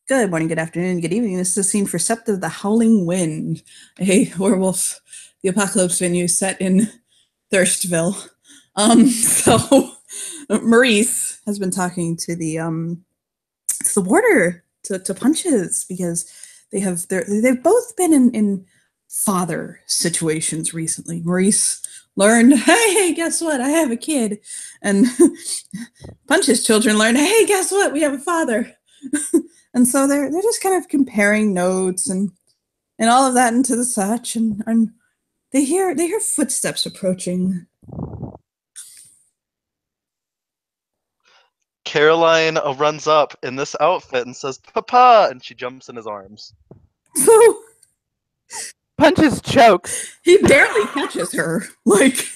Good morning, good afternoon, good evening. This is a scene for Sept of the Howling Wind, a werewolf, the apocalypse venue set in Thirstville. So Maurice has been talking to the warder to Punches because they've both been in father situations recently. Maurice learned, hey, guess what? I have a kid, and Punch's children learned, hey, guess what? We have a father. And so they're just kind of comparing notes and all of that into the such, and they hear footsteps approaching. Caroline runs up in this outfit and says, "Papa!" and she jumps in his arms. So Punches chokes. He barely catches her. Like,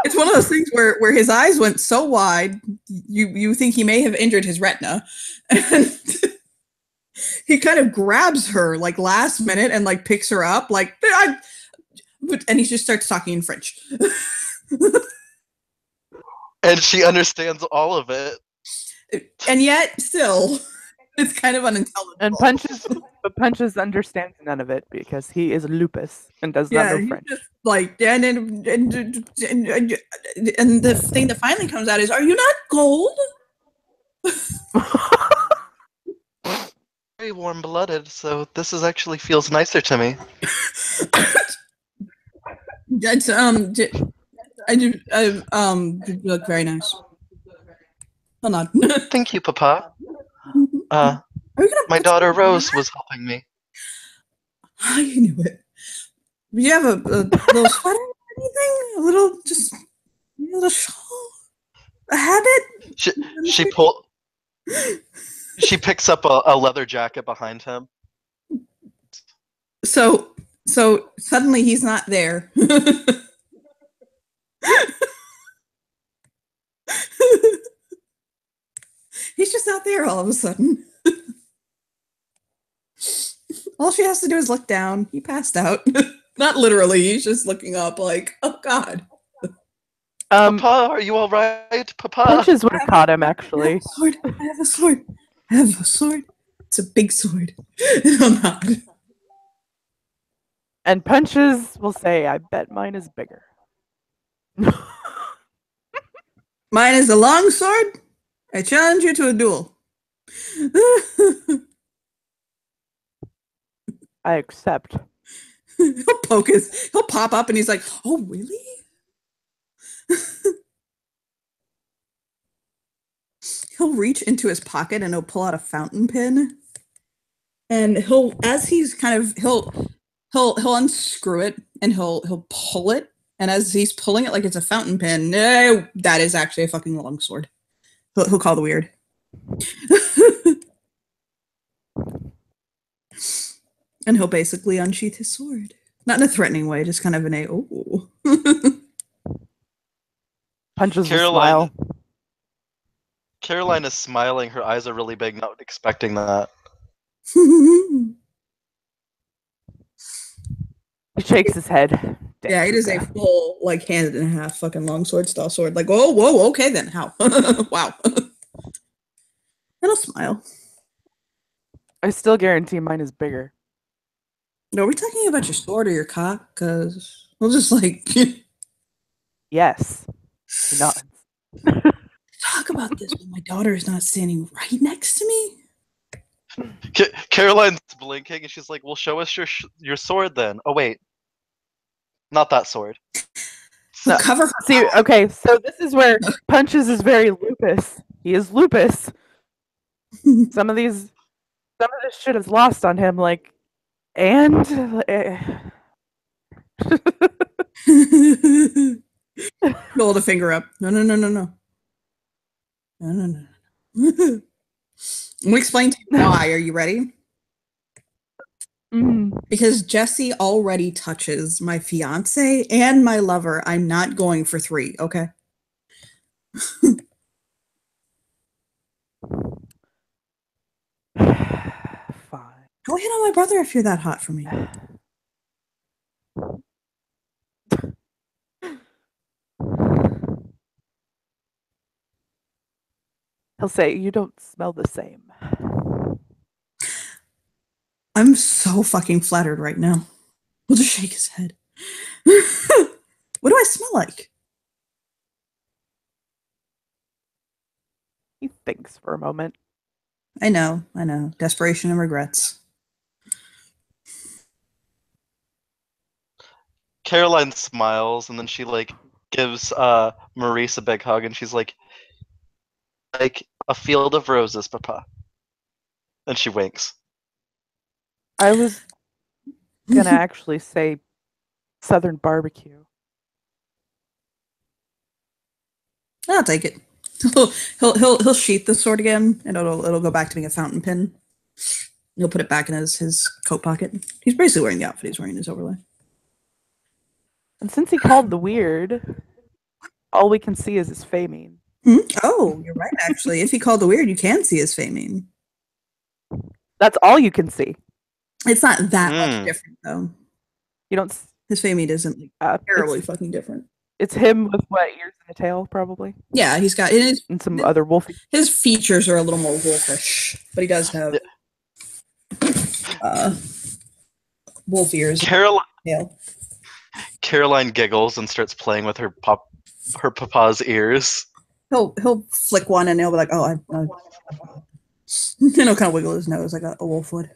it's one of those things where his eyes went so wide, you think he may have injured his retina. And he kind of grabs her like last minute and like picks her up, like, and he just starts talking in French. And she understands all of it. And yet, still, it's kind of unintelligible. And Punches understands none of it because he is lupus and does not know French. Just like, and the thing that finally comes out is, "Are you not gold?" Very warm-blooded, so this actually feels nicer to me. That's you look very nice. Hold on. Thank you, Papa. My daughter Rose was helping me. I knew it. Do you have a little sweater or anything? A little shawl? A habit? She picks up a leather jacket behind him. So suddenly he's not there. He's just not there all of a sudden. All she has to do is look down. He passed out. Not literally. He's just looking up like, oh God. Papa, are you all right? Papa. Punches would have caught him, actually. I have a sword. I have a sword. It's a big sword. I'm not. And Punches will say, I bet mine is bigger. Mine is a long sword. I challenge you to a duel. I accept. He'll pop up and he's like, oh, really? He'll reach into his pocket and he'll pull out a fountain pen. And he'll unscrew it and he'll pull it. And as he's pulling it like it's a fountain pen, no, that is actually a fucking longsword. He'll call the weird. And he'll basically unsheath his sword. Not in a threatening way, just kind of in a, oh. Punches a smile. Caroline is smiling. Her eyes are really big, not expecting that. He shakes his head. Yeah, it is a full, like, hand and a half fucking longsword style sword. Like, oh, whoa, okay then. How? Wow. And I'll smile. I still guarantee mine is bigger. No, are we talking about your sword or your cock? Because we'll just, like... Yes. Not. Talk about this when my daughter is not standing right next to me? Caroline's blinking, and she's like, well, show us your sword then. Oh, wait. Not that sword. No. Cover her. See, okay, so this is where Punches is very lupus. He is lupus. Some of this shit is lost on him, like, and hold a finger up. No. No. I'm gonna explain to you why. Are you ready? Because Jesse already touches my fiance and my lover. I'm not going for 3, okay? Fine. Go hit on my brother if you're that hot for me. He'll say, you don't smell the same. I'm so fucking flattered right now. We'll just shake his head. What do I smell like? He thinks for a moment. I know. Desperation and regrets. Caroline smiles and then she like gives Maurice a big hug and she's like a field of roses, Papa. And she winks. I was gonna actually say Southern barbecue. I'll take it. He'll sheath the sword again, and it'll go back to being a fountain pen. He'll put it back in his coat pocket. He's basically wearing the outfit he's wearing, his overlay. And since he called the weird, all we can see is his famine. Oh, you're right, actually. If he called the weird, you can see his famine. That's all you can see. It's not that much different, though. You don't. His famine isn't terribly fucking different. It's him with what, ears and a tail, probably? Yeah, he's got it. And some other wolfy. His features are a little more wolfish, but he does have wolf ears. Caroline giggles and starts playing with her papa's ears. He'll flick one and he'll be like, "Oh, I." And he'll kind of wiggle his nose like a wolf would.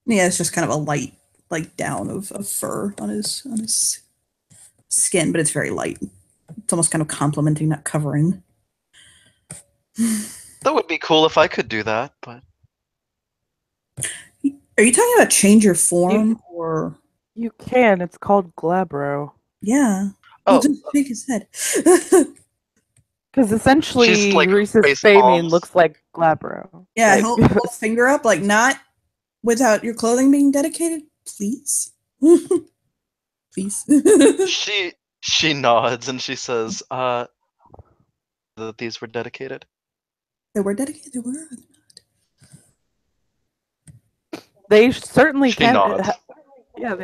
Yeah, it's just kind of a light, like down of fur on his skin, but it's very light. It's almost kind of complementing, not covering. That would be cool if I could do that, but are you talking about change your form or? You can. It's called Glabro. Yeah. Oh, just shake his head. Because essentially, like, Reese's famine looks like Glabro. Yeah, like, hold finger up, like not without your clothing being dedicated, please. Please. She nods and she says, that these were dedicated. They were dedicated. They were. They certainly She can. nods. Yeah,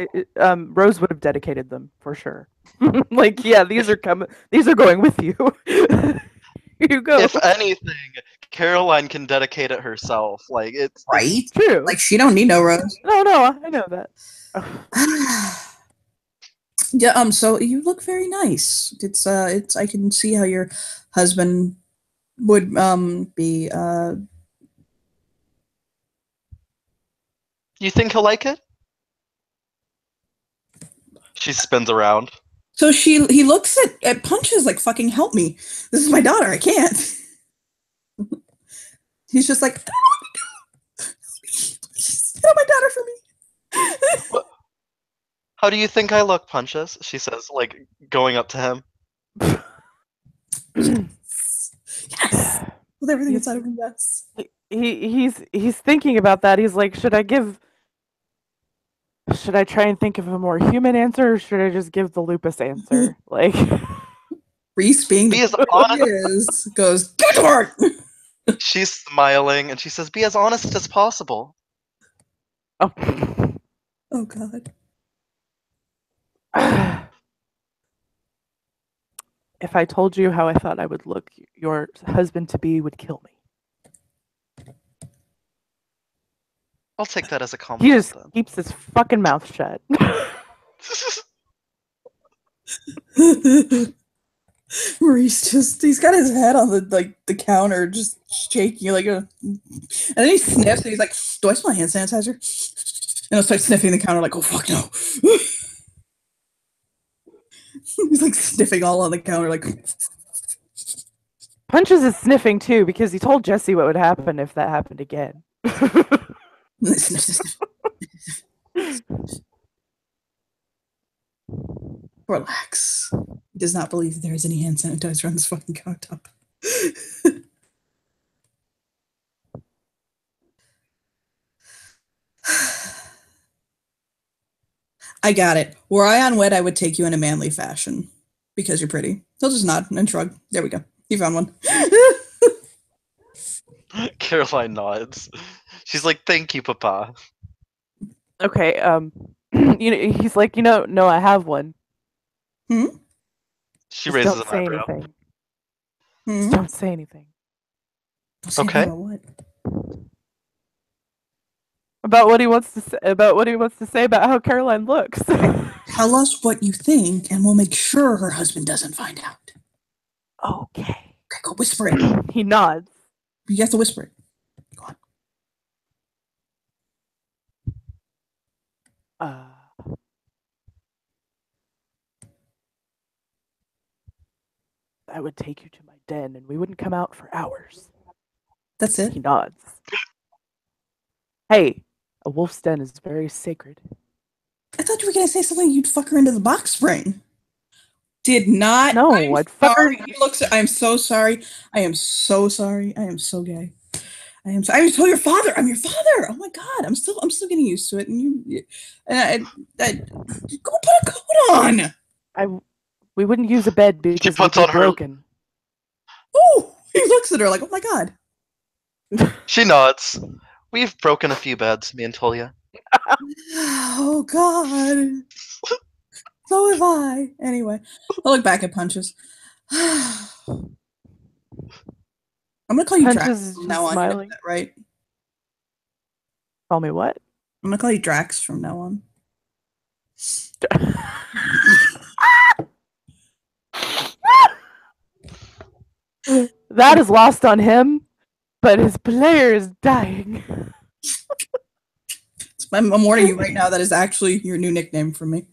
Rose would have dedicated them for sure. Like, yeah, these are coming. These are going with you. Here you go. If anything, Caroline can dedicate it herself. Like it's right. True. Like she don't need no Rose. No, I know that. Yeah. So you look very nice. It's. I can see how your husband would be. You think he'll like it? She spins around. So he looks at Punches like, fucking help me. This is my daughter. I can't. He's just like, please, get my daughter for me. How do you think I look, Punches? She says, like going up to him. Yes. With everything inside of him, yes. He's thinking about that. He's like, should I try and think of a more human answer, or should I just give the lupus answer? Like, Reese being Be as the honest. goes, get to work. She's smiling and she says, "Be as honest as possible." oh. Oh God. If I told you how I thought I would look, your husband-to-be would kill me. I'll take that as a He compliment. just keeps his fucking mouth shut. Maurice he's got his head on the counter, just shaking like a, and then he sniffs and he's like, do I smell hand sanitizer? And he'll start sniffing the counter like, oh fuck no. He's like sniffing all on the counter like. Punches is sniffing too because he told Jesse what would happen if that happened again. Relax. He does not believe that there is any hand sanitizer on this fucking countertop. I got it. Were I on Wed, I would take you in a manly fashion because you're pretty. He'll just nod and shrug. There we go. You found one. Caroline nods. She's like, "Thank you, Papa." Okay, he's like, no, I have one. She Just raises don't an say eyebrow. anything. Just don't say anything. Don't say Okay. about what? About what he wants to say about how Caroline looks. Tell us what you think, and we'll make sure her husband doesn't find out. Okay. Okay, go whisper it. He nods. You have to whisper it. Go on. I would take you to my den and we wouldn't come out for hours. That's it. He nods. Hey, a wolf's den is very sacred. I thought you were gonna say something. You'd fuck her into the box spring. Did not. No, I'm I'd fuck her. sorry. He looks. I'm so sorry. I am so sorry. I am so gay. I am. I told your father. I'm your father. Oh my god. I'm still getting used to it. And go put a coat on. We wouldn't use a bed because puts it'd on be her- broken. Oh, he looks at her like, oh my god. She nods. We've broken a few beds, me and Tolia. Oh god. So have I. Anyway, I look back at Punches. I'm gonna call you Punches Drax is from just now on. smiling. You know that, right? Call me what? I'm gonna call you Drax from now on. That is lost on him, but his player is dying. I'm warning you right now. That is actually your new nickname for me.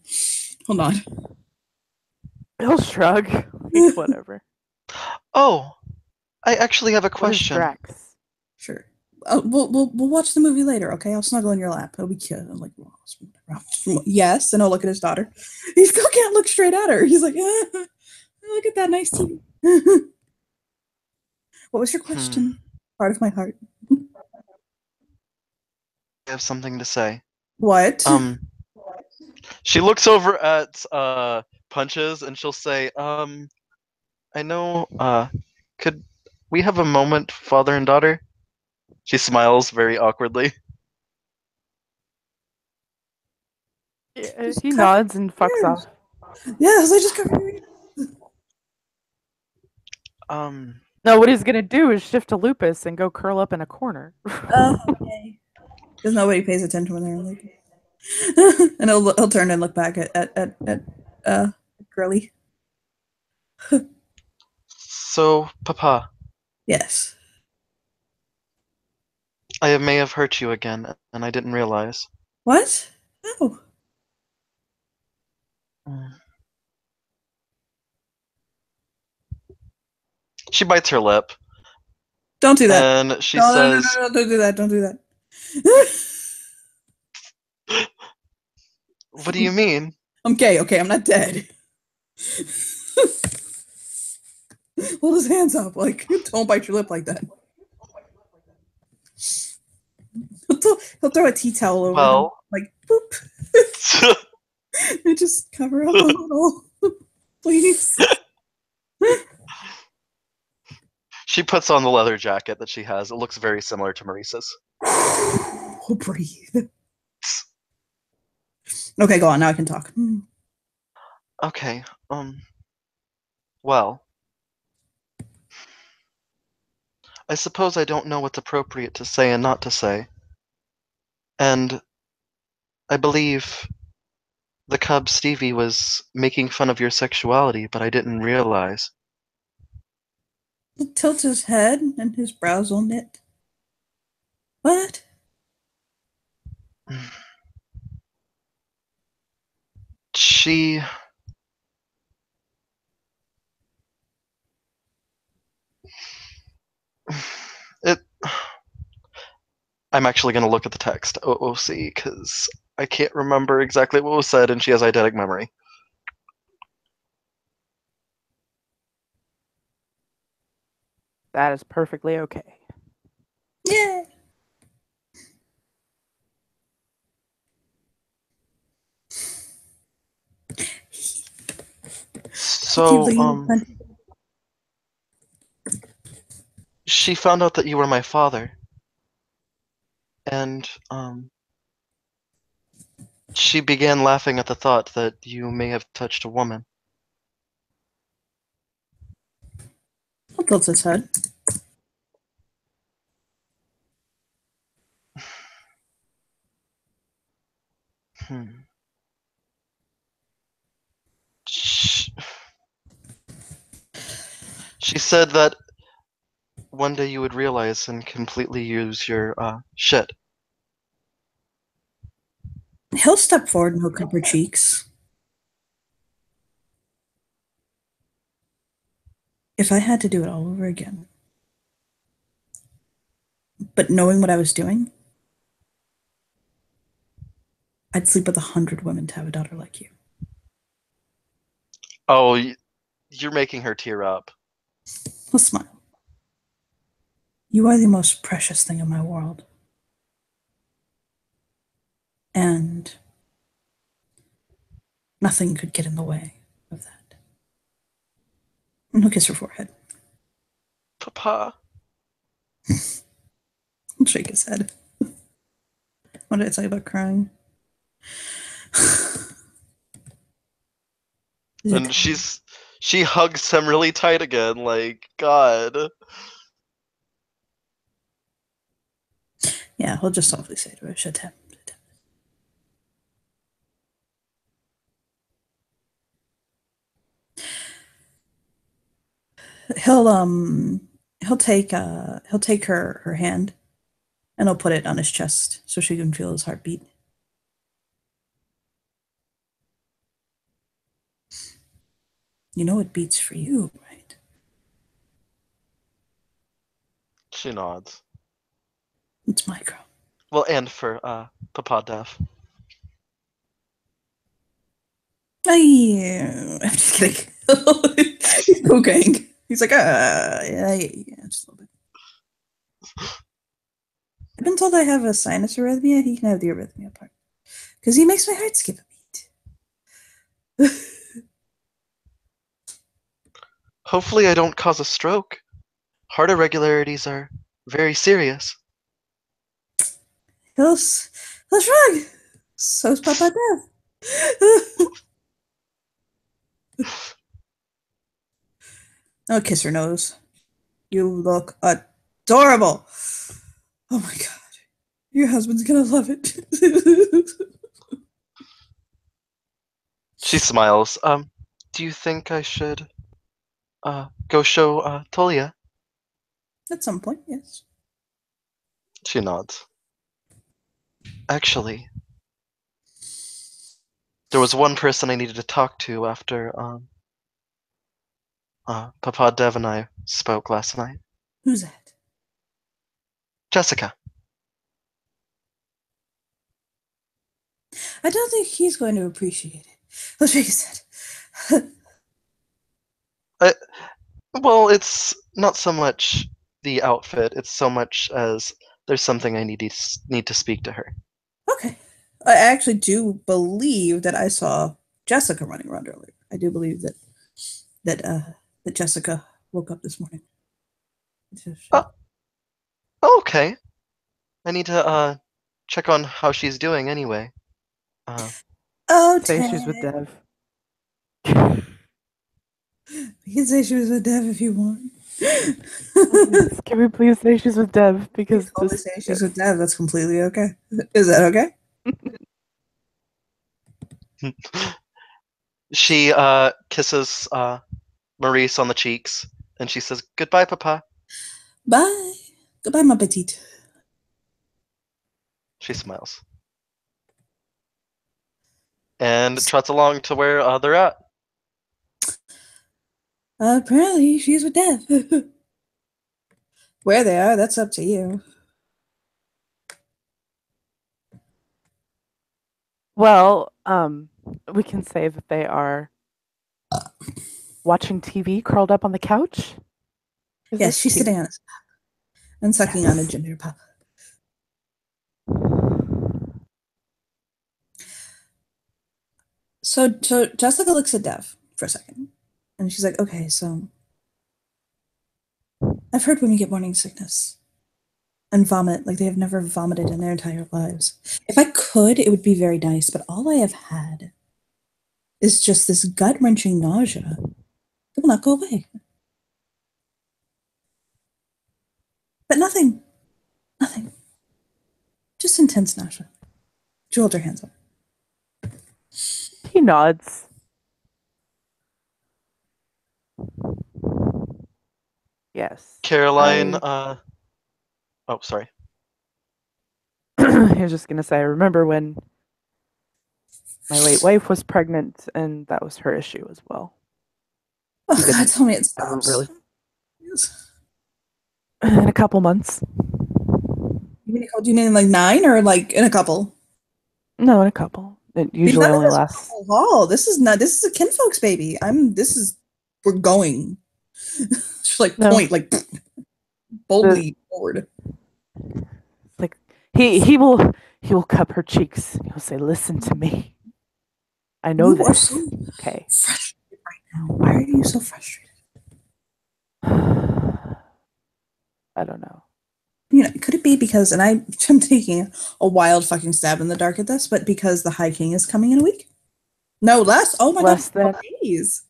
Hold on. He'll shrug. Like, whatever. Oh, I actually have a What is question. Drax? Sure. We'll watch the movie later, okay? I'll snuggle in your lap. It'll be cute. I'm like, yes, and I'll look at his daughter. He still can't look straight at her. He's like, look at that nice TV. What was your question? Part of my heart. I have something to say. What? She looks over at Punches and she'll say, I know, could we have a moment, father and daughter? She smiles very awkwardly. Yeah, he nods and fucks off. Yes, I just covered your ears. No, what he's gonna do is shift to Lupus and go curl up in a corner. Okay. Because nobody pays attention when they're in Lupus. And he'll turn and look back at Girly. So, Papa, Yes. I may have hurt you again, and I didn't realize. What? No. She bites her lip, Don't do that. and she No, says, no, don't do that. Don't do that. What do you mean? I'm gay, okay? I'm not dead. Hold his hands up. Like, don't bite your lip like that. He'll throw a tea towel over him. Like, boop. And just cover up a little. Please. She puts on the leather jacket that she has. It looks very similar to Maurice's. Oh, breathe. Okay, go on. Now I can talk. Okay, well, I suppose I don't know what's appropriate to say and not to say. And I believe the cub Stevie was making fun of your sexuality, but I didn't realize. He'll tilt his head and his brows will knit. What? I'm actually going to look at the text, OOC, because I can't remember exactly what was said, and she has eidetic memory. That is perfectly okay. Yeah. So, she found out that you were my father. And, she began laughing at the thought that you may have touched a woman. He'll tilt his head. said that one day you would realize and completely use your shit. He'll step forward and hook up her cheeks. If I had to do it all over again, but knowing what I was doing, I'd sleep with 100 women to have a daughter like you. Oh, you're making her tear up. I'll smile. You are the most precious thing in my world. And nothing could get in the way of that. And he'll kiss her forehead. Papa. He'll shake his head. What did I tell you about crying? And she hugs him really tight again, like, God. Yeah, he'll just softly say to her, "Shatem." He'll take her hand and he'll put it on his chest so she can feel his heartbeat. You know it beats for you, right? She nods. It's my girl. Well, and for Papa Dev. I'm just kidding. He's cocaine. He's like, yeah, just a little bit. I've been told I have a sinus arrhythmia. He can have the arrhythmia part. Because he makes my heart skip a beat. Hopefully I don't cause a stroke. Heart irregularities are very serious. He'll shrug. So's Papa Dev. I'll kiss her nose. You look adorable. Oh my god. Your husband's gonna love it. She smiles. Do you think I should go show Tolia? At some point, yes. She nods. Actually, there was one person I needed to talk to after Papa Dev and I spoke last night. Who's that? Jessica. I don't think he's going to appreciate it. I'll shake his head. Well, it's not so much the outfit, it's so much as there's something I need to speak to her. Okay. I actually do believe that I saw Jessica running around earlier. I do believe that Jessica woke up this morning. Okay. I need to check on how she's doing anyway. Oh, Say she's with Dev. You can say she was with Dev if you want. Can we please say she's with Dev? Because Totally say she's with Dev. That's completely okay. Is that okay? She kisses Maurice on the cheeks, and she says, "Goodbye, Papa." Bye. Goodbye, ma petite. She smiles. And trots along to where they're at. Apparently, she's with Dev. Where they are, that's up to you. Well, we can say that they are watching TV, curled up on the couch. Yes, she's sitting on his lap and sucking on a ginger pop. So Jessica looks at Dev for a second, and she's like, "Okay, so I've heard women get morning sickness and vomit like they have never vomited in their entire lives. If I could, it would be very nice, but all I have had is just this gut-wrenching nausea that will not go away. But nothing. Just intense nausea." She holds her hands up. He nods. Yes. Caroline, oh, sorry. I was just gonna say, I remember when my late wife was pregnant, and that was her issue as well. Oh, He God, didn't tell me it ever stops. really. In a couple months. Do you mean like 9 or like in a couple? No, in a couple. It We've usually done only this lasts. for a while. This is a kinfolk's baby. We're going. Just like No. point, like boldly forward. Like he will cup her cheeks. He'll say, "Listen to me. I know You are this." so Okay. frustrated right now. Why are you so frustrated? I don't know. Could it be because, and I'm taking a wild fucking stab in the dark at this, but because the High King is coming in a week? No, less. Oh my Less God, than. days.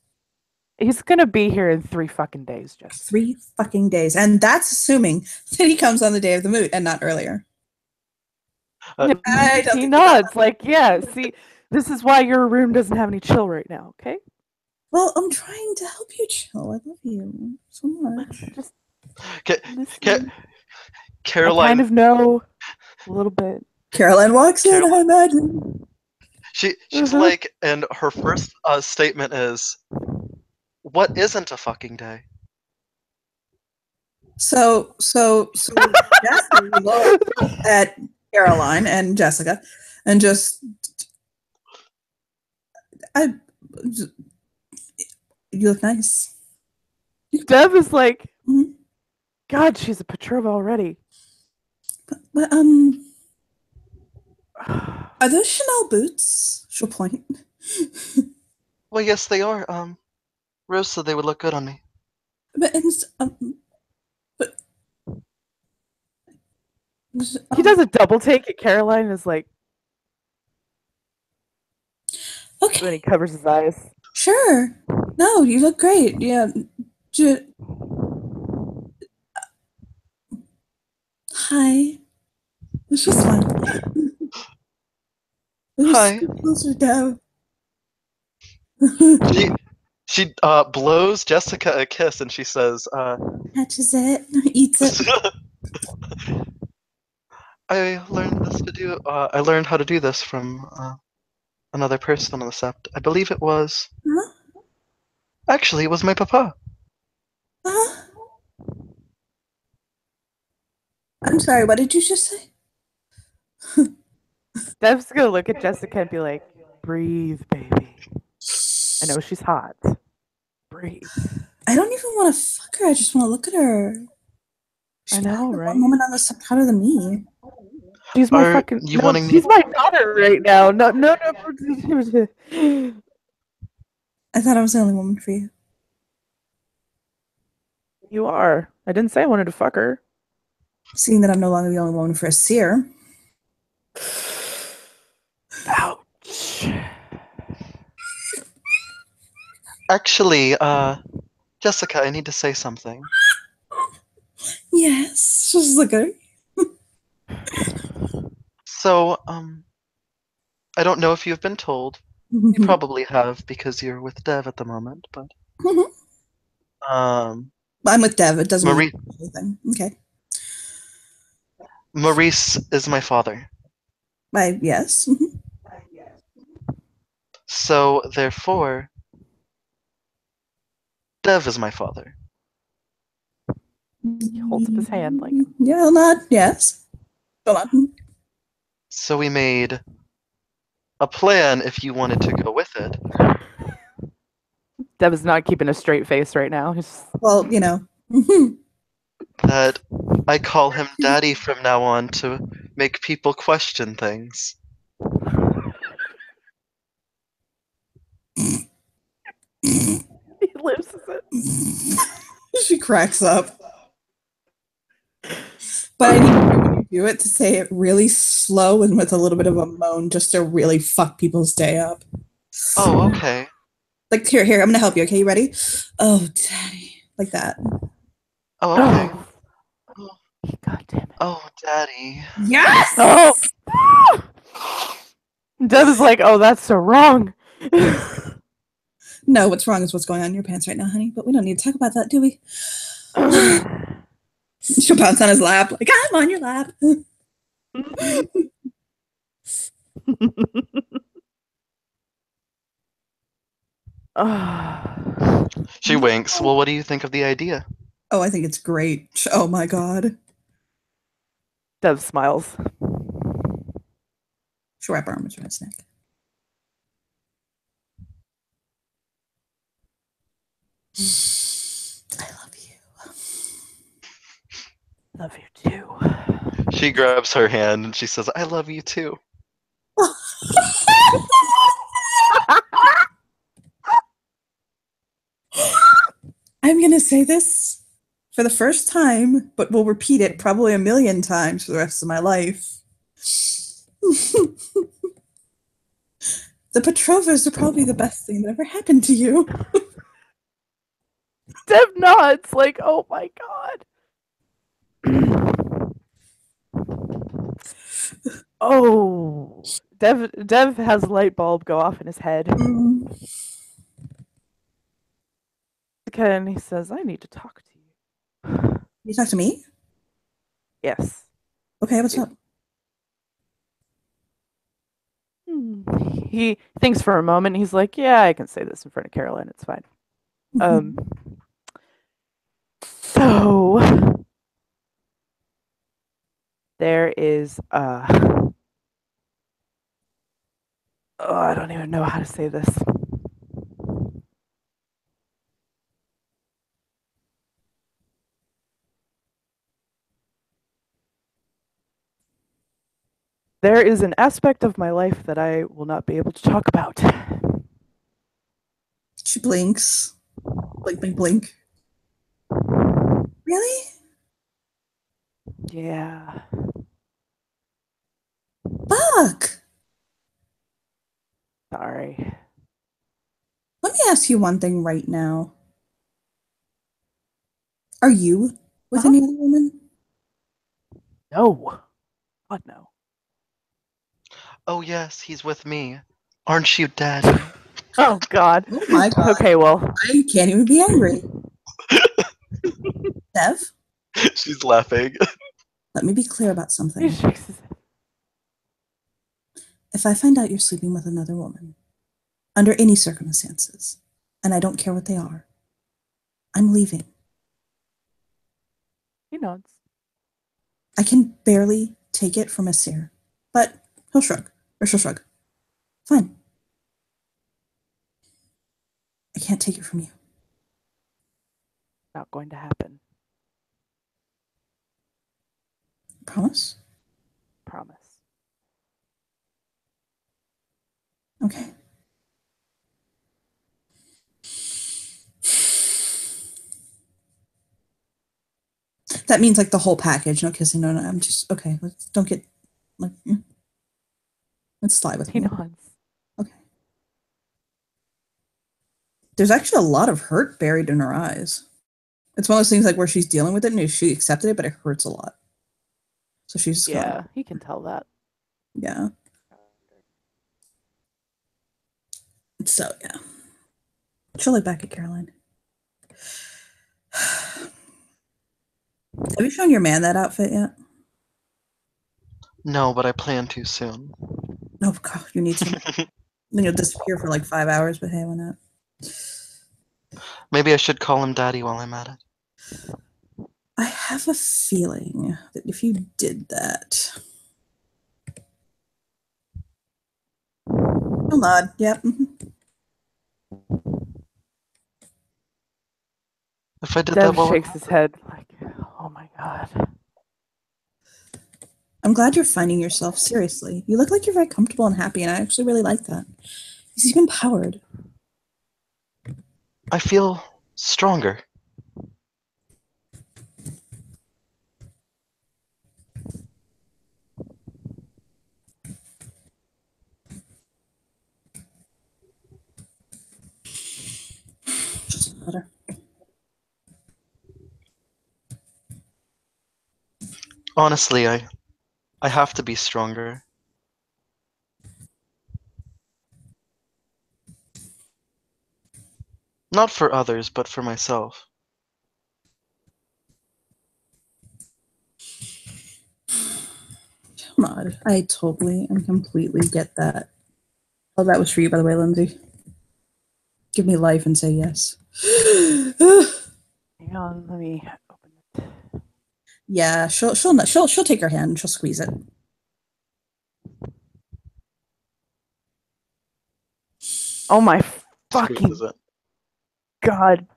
He's gonna be here in 3 fucking days, Jess. 3 fucking days, and that's assuming that he comes on the day of the moot and not earlier. He nods like, yeah. See, this is why your room doesn't have any chill right now. Okay. Well, I'm trying to help you chill. I love you so much. Just Caroline, I kind of know a little bit. Caroline walks in, I imagine. She's like, and her first statement is, "What isn't a fucking day?" So Jessica looked at Caroline and Jessica, and just, you look nice. Dev is like, Mhm. God, she's a Petrova already. But, are those Chanel boots? She'll point. Well, yes, they are. Rose said they would look good on me. But He does a double take at Caroline and is like, okay. when he covers his eyes. Sure. No, you look great. Yeah. Hi. It's just fun. Hi. Closer down. She blows Jessica a kiss and she says, Catches it, eats it. I learned how to do this from another person on the sept. I believe it was. Huh? Actually, it was my papa. I'm sorry, what did you just say? Dev's gonna look at Jessica and be like, breathe, baby. I know she's hot. Breathe. I don't even want to fuck her. I just want to look at her. I know, right? One woman on the sept hotter than me. She's my fucking. She's my daughter right now. No. I thought I was the only woman for you. You are. I didn't say I wanted to fuck her. Seeing that I'm no longer the only woman for a seer. Ouch. Actually, Jessica, I need to say something. Yes, just look at her. So, I don't know if you've been told. You probably have because you're with Dev at the moment, but I'm with Dev. It doesn't mean anything. Okay. Maurice is my father. Yes. So, therefore, Dev is my father. He holds up his hand like. Yeah, not yes. Go on. So we made a plan if you wanted to go with it. Dev is not keeping a straight face right now. Well, you know. That I call him Daddy from now on to make people question things. He lives it. She cracks up. But I need to do it to say it really slow and with a little bit of a moan just to really fuck people's day up. Oh, okay. Like, here, I'm gonna help you, okay? You ready? Oh, Daddy. Like that. Oh, okay. God damn it. Oh, Daddy. Yes! Oh! Dev is like, oh, that's so wrong. No, what's wrong is what's going on in your pants right now, honey. But we don't need to talk about that, do we? She'll bounce on his lap, like, I'm on your lap. She winks. Well, what do you think of the idea? Oh, I think it's great. Oh my god. Dev smiles. She'll wrap her arms around his neck. I love you. Love you too. She grabs her hand and she says, I love you too. I'm going to say this for the first time, but we'll repeat it probably a million times for the rest of my life. The Petrovas are probably the best thing that ever happened to you. Dev nods, like, oh my god. Oh, Dev has a light bulb go off in his head. And he says, I need to talk to you. You talk to me? Yes. Okay, what's up? He thinks for a moment. He's like, yeah, I can say this in front of Caroline. It's fine. So there is oh, I don't even know how to say this. There is an aspect of my life that I will not be able to talk about. She blinks. Blink, blink, blink. Really? Yeah. Fuck! Sorry. Let me ask you one thing right now. Are you with any other woman? No. God, no. Oh, yes, he's with me. Aren't you, Daddy? Oh, God. Oh my god. Okay, well. I can't even be angry. Dev? She's laughing. Let me be clear about He something. shakes his head. If I find out you're sleeping with another woman, under any circumstances, and I don't care what they are, I'm leaving. He nods. I can barely take it from Asir, but he'll shrug, or she'll shrug. Fine. I can't take it from you. Not going to happen. Promise? Promise. Okay. That means like the whole package. No kissing, no. I'm just okay. Don't get like. Let's slide with He me. nods. Okay. There's actually a lot of hurt buried in her eyes. It's one of those things like where she's dealing with it and she accepted it, but it hurts a lot. So she's Yeah, he can tell that. Yeah. So yeah. She'll look back at Caroline. Have you shown your man that outfit yet? No, but I plan to soon. Oh god, you need to. Then you'll disappear for like 5 hours, but hey, why not? Maybe I should call him Daddy while I'm at it. I have a feeling that if you did that. He'll nod. Yep. If I did Dev that while shakes his head like, oh my god. I'm glad you're finding yourself, seriously. You look like you're very comfortable and happy, and I actually really like that. He's even empowered. I feel stronger. Just better. Honestly, I have to be stronger. Not for others, but for myself. Mod. I totally and completely get that. Oh, that was for you, by the way, Lindsay. Give me life and say yes. Hang on, let me open it. Yeah, she'll take her hand and she'll squeeze it. Oh my fucking Squeezes it. god.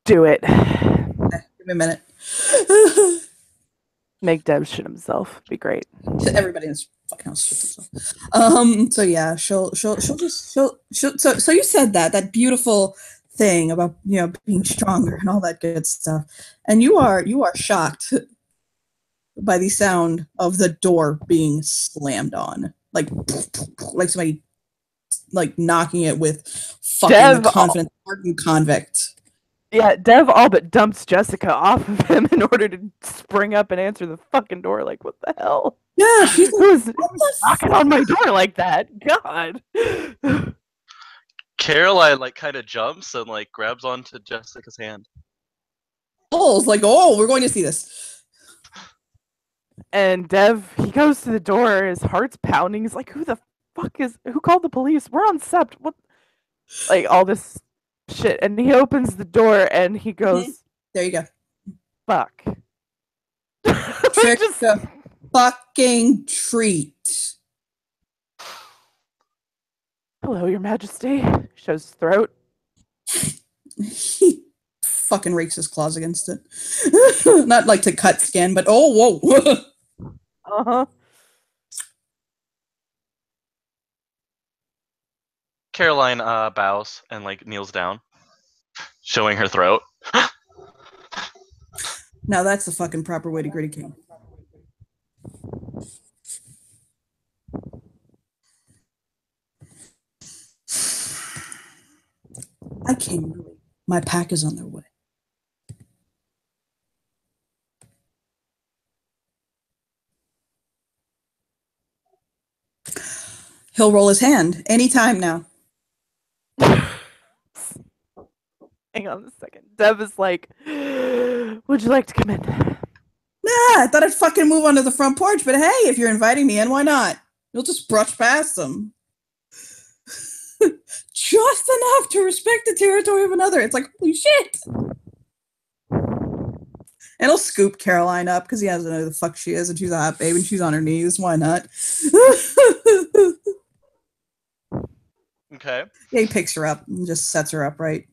Do it. Okay, give me a minute. Make Dev shit himself. Be great. Everybody in this fucking house shit themselves. So yeah, she'll so you said that beautiful thing about, you know, being stronger and all that good stuff, and you are shocked by the sound of the door being slammed on, like somebody like knocking it with fucking Dev, the confident hardened convict. Yeah, Dev all but dumps Jessica off of him in order to spring up and answer the fucking door. Like, what the hell? Yeah, she's like, Who's what the knocking on my door like that? God. Caroline like kind of jumps and like grabs onto Jessica's hand. Bull's like, oh, we're going to see this. And Dev, he goes to the door. His heart's pounding. He's like, who called the police? We're on Sept. What? Like, all this shit. And he opens the door and he goes, There you go. fuck. Trick the fucking treat. Hello, Your Majesty. Shows his throat. He fucking rakes his claws against it. Not like to cut skin, but oh, whoa. Uh-huh. Caroline bows and like kneels down, showing her throat. Now that's the fucking proper way to greet a king. I came early. My pack is on their way. He'll roll his hand anytime now. Hang on a second. Dev is like, would you like to come in? Nah, I thought I'd fucking move onto the front porch, but hey, if you're inviting me in, why not? You'll just brush past them. Just enough to respect the territory of another. It's like, holy shit. And he'll scoop Caroline up because he doesn't know who the fuck she is, and she's a hot babe and she's on her knees. Why not? Okay. Yeah, he picks her up and just sets her up right.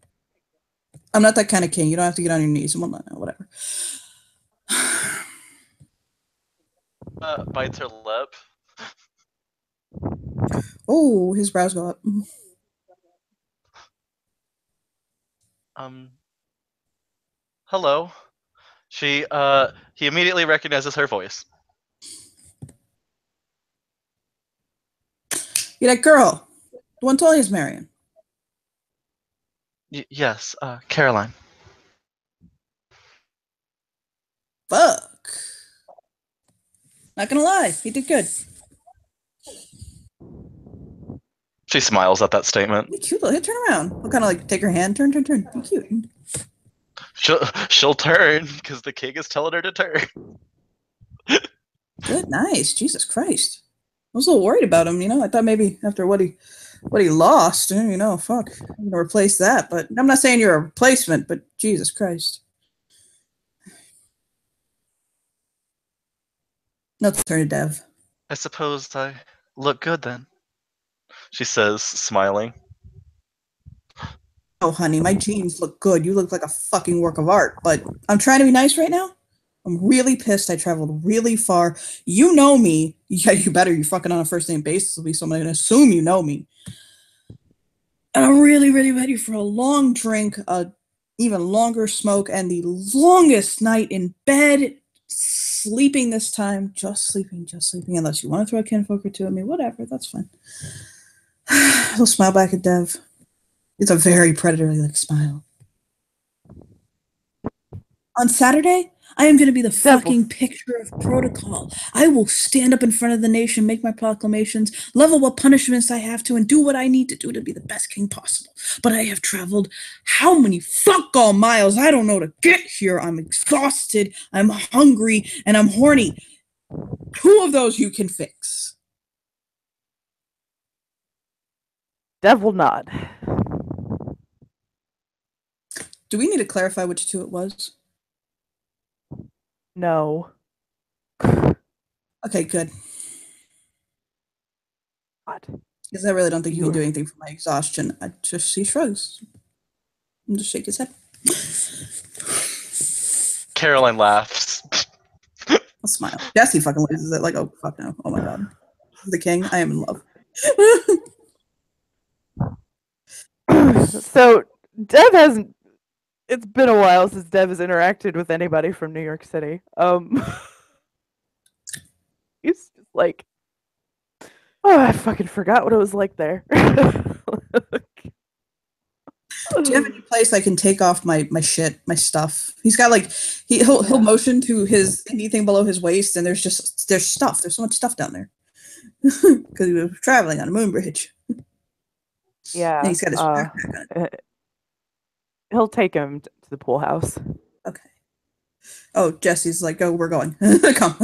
I'm not that kind of king. You don't have to get on your knees. Well, whatever. Bites her lip. Oh, his brows go up. Hello. He immediately recognizes her voice. You're that girl. The one Tolly's marrying. Yes, Caroline. Fuck. Not gonna lie, he did good. She smiles at that statement. Be cute. He'll turn around. He'll kind of like take her hand, turn. Be cute. She'll turn because the king is telling her to turn. Good, nice. Jesus Christ. I was a little worried about him, you know. I thought maybe after what he lost, you know, fuck, I'm gonna replace that. But I'm not saying you're a replacement, but Jesus Christ. No, turn to Dev. I suppose I look good then, she says, smiling. Oh, honey, my jeans look good. You look like a fucking work of art. But I'm trying to be nice right now. I'm really pissed. I traveled really far. You know me. Yeah, you better. You fucking on a first name basis will be someone gonna assume you know me. And I'm really, really ready for a long drink, a even longer smoke, and the longest night in bed. Sleeping this time, just sleeping. Unless you want to throw a kinfolk or two at me, whatever, that's fine. He'll smile back at Dev. It's a very predator-like smile. On Saturday, I am going to be the fucking picture of protocol. I will stand up in front of the nation, make my proclamations, level what punishments I have to, and do what I need to do to be the best king possible. But I have traveled how many fuck all miles? I don't know to get here. I'm exhausted, I'm hungry, and I'm horny. 2 of those you can fix. Dev will nod. Do we need to clarify which 2 it was? No. Okay, good. What? Because I really don't think you can do anything for my exhaustion. He shrugs. And just shake his head. Caroline laughs. I'll smile. Jesse fucking loses it. Like, oh fuck no. Oh my god. This is the king. I am in love. So Dev hasn't. It's been a while since Dev has interacted with anybody from New York City. He's just like, oh, I fucking forgot what it was like there. Do you have any place I can take off my shit, my stuff? He's got like he'll motion to his anything below his waist, and there's stuff. There's so much stuff down there because he was traveling on a moon bridge. Yeah, and he's got his backpack on it. He'll take him to the pool house. Okay. Oh, Jesse's like, oh, we're going. Come.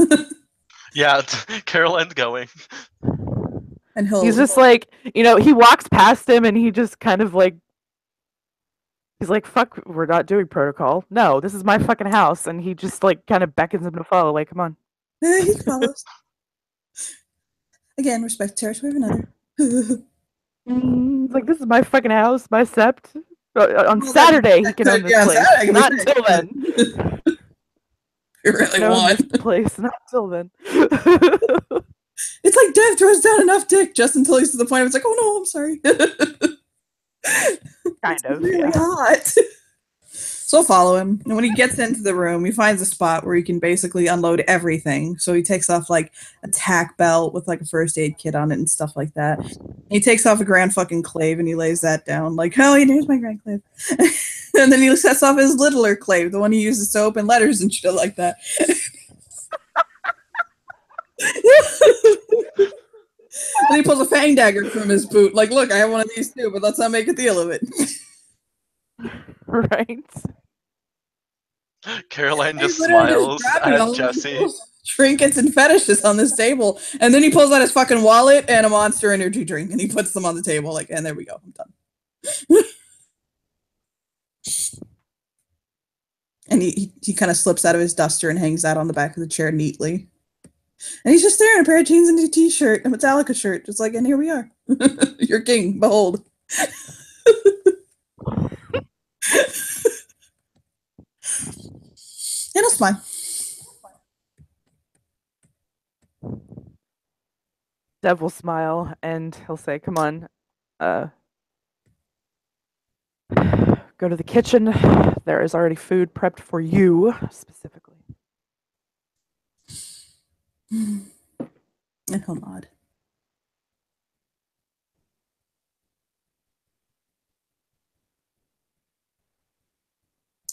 Yeah, Caroline's going. And he's just like, he walks past him, and he just kind of like. He's like, fuck, we're not doing protocol. No, this is my fucking house. And he just, like, kind of beckons him to follow. Like, come on. He follows. Again, respect territory of another. Like, this is my fucking house, my sept. On Saturday, he can own this place. Saturday, not until then. You really want. Place, not until then. It's like Dev throws down enough dick just until he's to the point of it's like, oh no, I'm sorry. Kind of, really yeah. hot. So I'll follow him, and when he gets into the room, he finds a spot where he can basically unload everything. So he takes off like a tack belt with like a first aid kit on it and stuff like that. He takes off a grand fucking clave and he lays that down, like, oh, here's my grand clave. And then he sets off his littler clave, the one he uses to open letters and shit like that. And he pulls a fang dagger from his boot. Like, look, I have one of these too, but let's not make a deal of it. Right. Caroline just smiles at Jesse. Trinkets and fetishes on this table. And then he pulls out his fucking wallet and a Monster Energy drink and he puts them on the table. Like, and there we go. I'm done. And he kind of slips out of his duster and hangs out on the back of the chair neatly. And he's just there in a pair of jeans and a t-shirt, a Metallica shirt, just like, and here we are. Your king, behold. And I'll smile. Dev will smile and he'll say, come on, go to the kitchen. There is already food prepped for you, specifically. And he'll nod.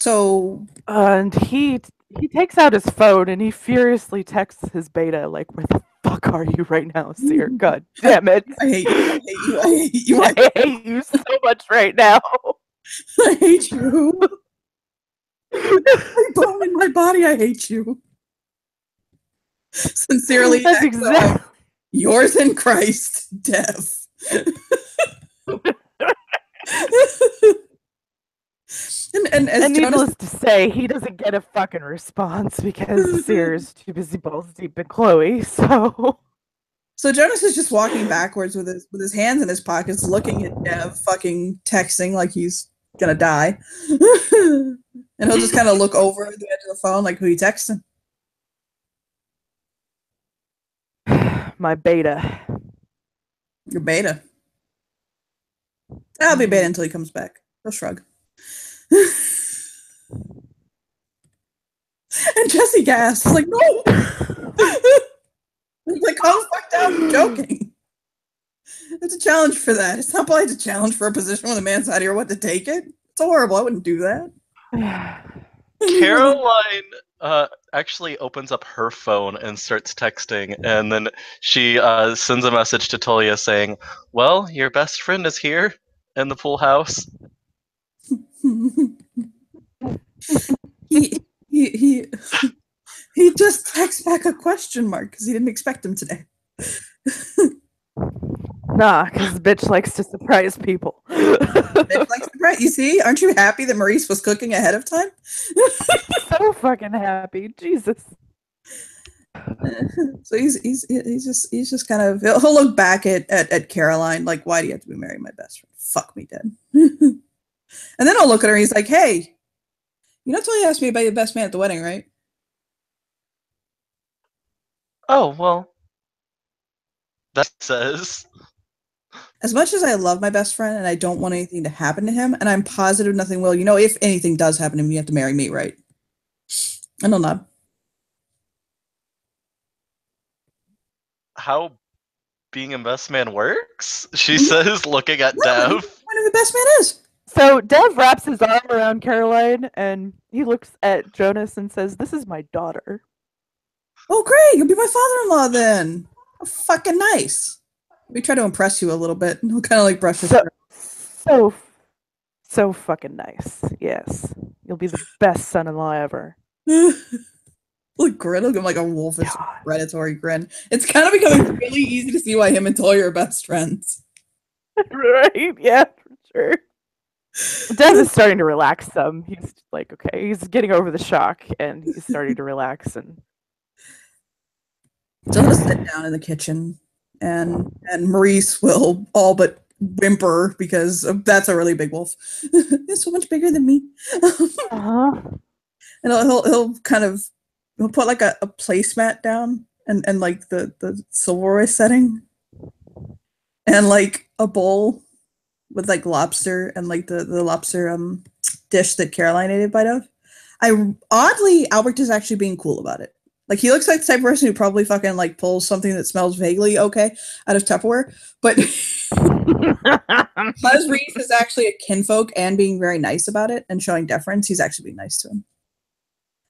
So, and he takes out his phone and he furiously texts his beta like, "Where the fuck are you right now, Seer? God damn it! I hate you. I hate you. I hate you. I hate you so much right now. I hate you. My bone in my body. I hate you. Sincerely, That's exactly yours in Christ, Dev." And as needless to say, he doesn't get a fucking response because Seer's too busy balls deep in Chloe. So Jonas is just walking backwards with his hands in his pockets, looking at Dev, fucking texting like he's gonna die. And he'll just kind of look over at the edge of the phone, like, who you texting? My beta. Your beta. I'll be beta until he comes back. He'll shrug. And Jesse gasps, like, no! He's like, calm the fuck down, I'm joking. It's a challenge for that. It's not polite to challenge for a position when the man's out here what to take it. It's horrible. I wouldn't do that. Caroline actually opens up her phone and starts texting, and then she sends a message to Talia saying, "Well, your best friend is here in the pool house." he just texts back a question mark because he didn't expect him today. Nah, because the bitch likes to surprise people. Bitch likes to bread. You see? Aren't you happy that Maurice was cooking ahead of time? So fucking happy. Jesus. So he's just kind of he'll look back at Caroline like, why do you have to be married, my best friend? Fuck me dead. And then I'll look at her and he's like, hey, you know, Tully asked me about your best man at the wedding, right? Oh, well. That says. As much as I love my best friend and I don't want anything to happen to him, and I'm positive nothing will, you know, if anything does happen to him, you have to marry me, right? And he'll nod. How being a best man works? She says, looking at Dev. What the best man is? So Dev wraps his arm around Caroline and he looks at Jonas and says, "This is my daughter." Oh, great! You'll be my father-in-law then. Oh, fucking nice. We try to impress you a little bit, and he'll kind of like brush his hair. So fucking nice. Yes. You'll be the best son-in-law ever. Look, grin. Look at him like a wolfish, God. predatory grin. It's kind of becoming really easy to see why him and Tully are best friends. Right? Yeah, for sure. Dev is starting to relax some. He's like, okay, he's getting over the shock and he's starting to relax and So he'll sit down in the kitchen, and Maurice will all but whimper because that's a really big wolf. It's so much bigger than me. uh-huh. And he'll put like a placemat down and like the silverware setting and like a bowl with like lobster and like the lobster dish that Caroline ate a bite of. Oddly, Albert is actually being cool about it. Like he looks like the type of person who probably fucking like pulls something that smells vaguely okay out of Tupperware, but because Reese is actually a kinfolk and being very nice about it and showing deference, he's actually being nice to him.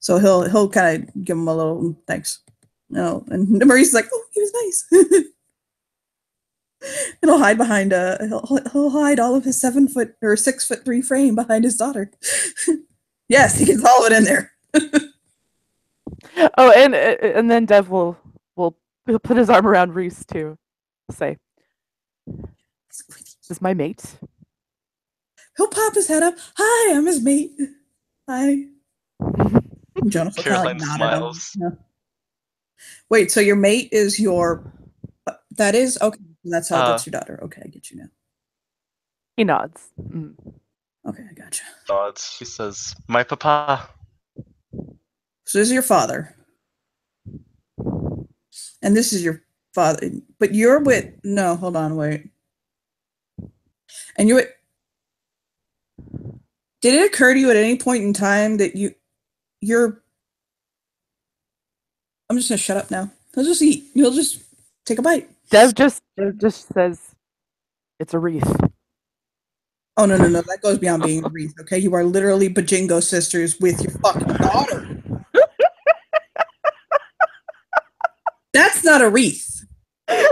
So he'll kind of give him a little thanks, you know. And Maurice is like, oh, he was nice. And he'll hide behind he'll hide all of his 7-foot or 6'3" frame behind his daughter. Yes, he gets all of it in there. Oh, and then Dev will he'll put his arm around Reese too. Say, "This is my mate." He'll pop his head up. Hi, I'm his mate. Hi. Jonas will kind of Caroline like nod at him. smiles. Yeah. Wait, so your mate is your? That is okay. That's how that's your daughter. Okay, I get you now. He nods. Mm. Okay, I gotcha. Nods. She says, "My papa." So this is your father, and this is your father. But you're with no. Hold on, wait. And you're. Did it occur to you at any point in time that you're? I'm just gonna shut up now. He'll just eat. He'll just take a bite. Dev just says, "It's a wreath." Oh no! That goes beyond being a wreath. Okay, you are literally Bajingo sisters with your fucking daughter. That's not a wreath. Dev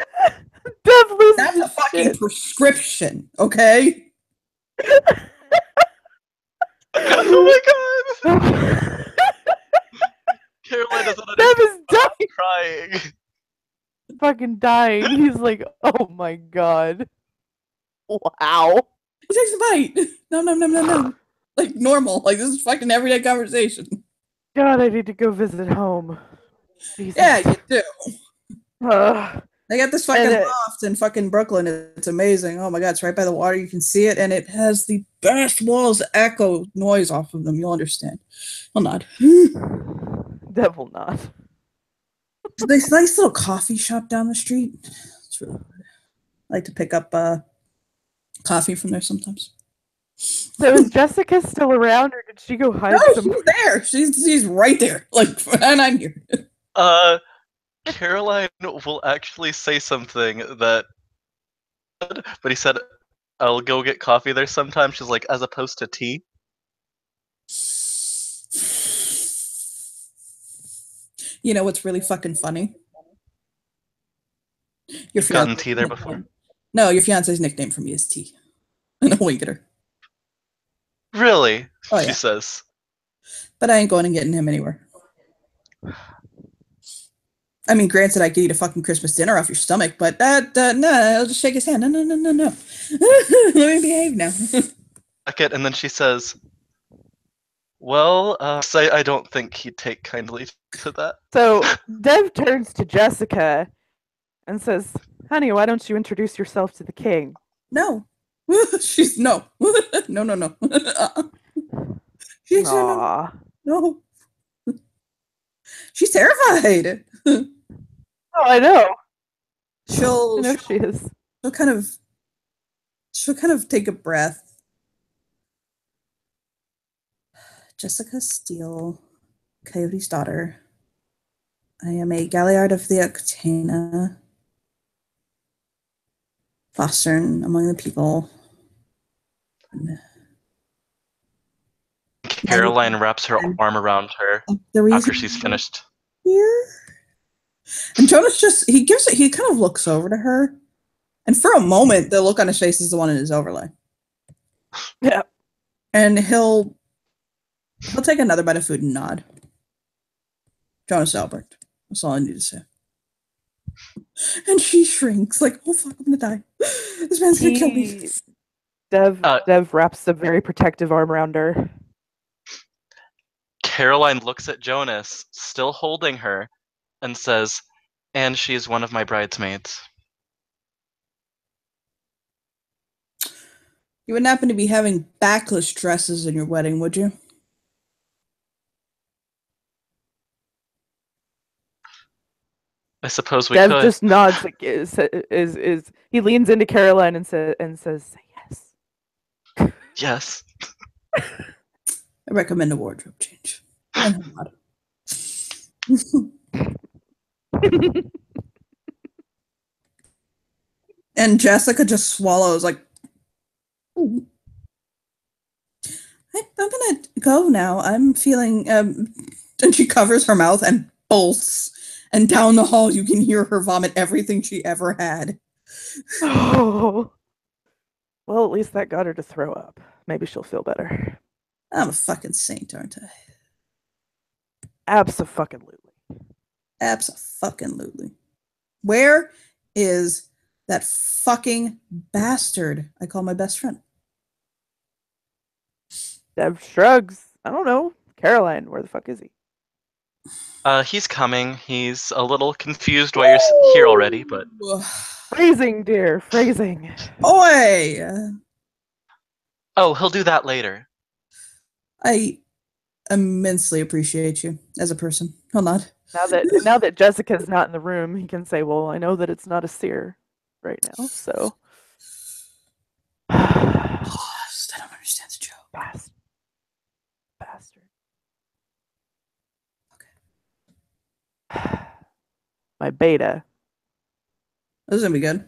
loses That's a his fucking shit. prescription. Okay. Oh my god! Caroline doesn't Dev is understand. dying. Crying. Fucking dying. He's like, "Oh my god. Wow." He takes a bite. No. Like normal. Like this is fucking everyday conversation. God, I need to go visit home. Jesus. Yeah, you do. Ugh. They got this fucking And loft in fucking Brooklyn. It's amazing. Oh my god, it's right by the water. You can see it, and it has the best walls that echo noise off of them. You'll understand. I'll nod. Dev will not. There's a nice little coffee shop down the street. It's really good. I like to pick up coffee from there sometimes. So is Jessica still around, or did she go hide No, somewhere? she's there. She's right there. Like, and I'm here. Caroline will actually say something that, but he said, "I'll go get coffee there sometime." She's like, as opposed to tea. You know what's really fucking funny? You've gotten tea there before? No, your fiance's nickname for me is T. And I'll wink at her. Really? Oh, She yeah. says. But I ain't going and getting him anywhere. I mean, granted, I could eat a fucking Christmas dinner off your stomach, but no, I'll just shake his hand. No. Let me behave now. It, and then she says, well, I don't think he'd take kindly to that. So Dev turns to Jessica and says, honey, why don't you introduce yourself to the king? No. She's no. No. She's Aww. no. She's terrified. Oh, I know. She'll I know she is. she'll kind of take a breath. Jessica Steele, Coyote's daughter. I am a Galliard of the Octana, Fostern among the people. Caroline wraps her arm around her The reason after she's finished. here. And Jonas he kind of looks over to her, and for a moment, the look on his face is the one in his overlay. Yeah. And he'll take another bite of food and nod. Jonas Albrecht. That's all I need to say. And she shrinks, like, oh fuck, I'm gonna die. This man's gonna kill me. Dev wraps a very protective arm around her. Caroline looks at Jonas, still holding her, and says, and she's one of my bridesmaids. You wouldn't happen to be having backless dresses in your wedding, would you? I suppose we Dev could. just nods. Like, he leans into Caroline and says yes. Yes. I recommend a wardrobe change. And nod. And Jessica just swallows, like, ooh. I'm gonna go now. I'm feeling, and she covers her mouth and bolts. And down the hall, you can hear her vomit everything she ever had. Oh. Well, at least that got her to throw up. Maybe she'll feel better. I'm a fucking saint, aren't I? Abso-fucking-lutely. Abso-fucking-lutely. Where is that fucking bastard I call my best friend? Dev shrugs. I don't know. Caroline, where the fuck is he? He's coming. He's a little confused why you're here already, but... Phrasing, dear. Phrasing. Oi! Oh, he'll do that later. I immensely appreciate you as a person. He'll nod. Now that Jessica's not in the room, he can say, well, I know that it's not a seer right now, so... I don't understand the joke. Bastard. Okay. My beta. This is gonna be good.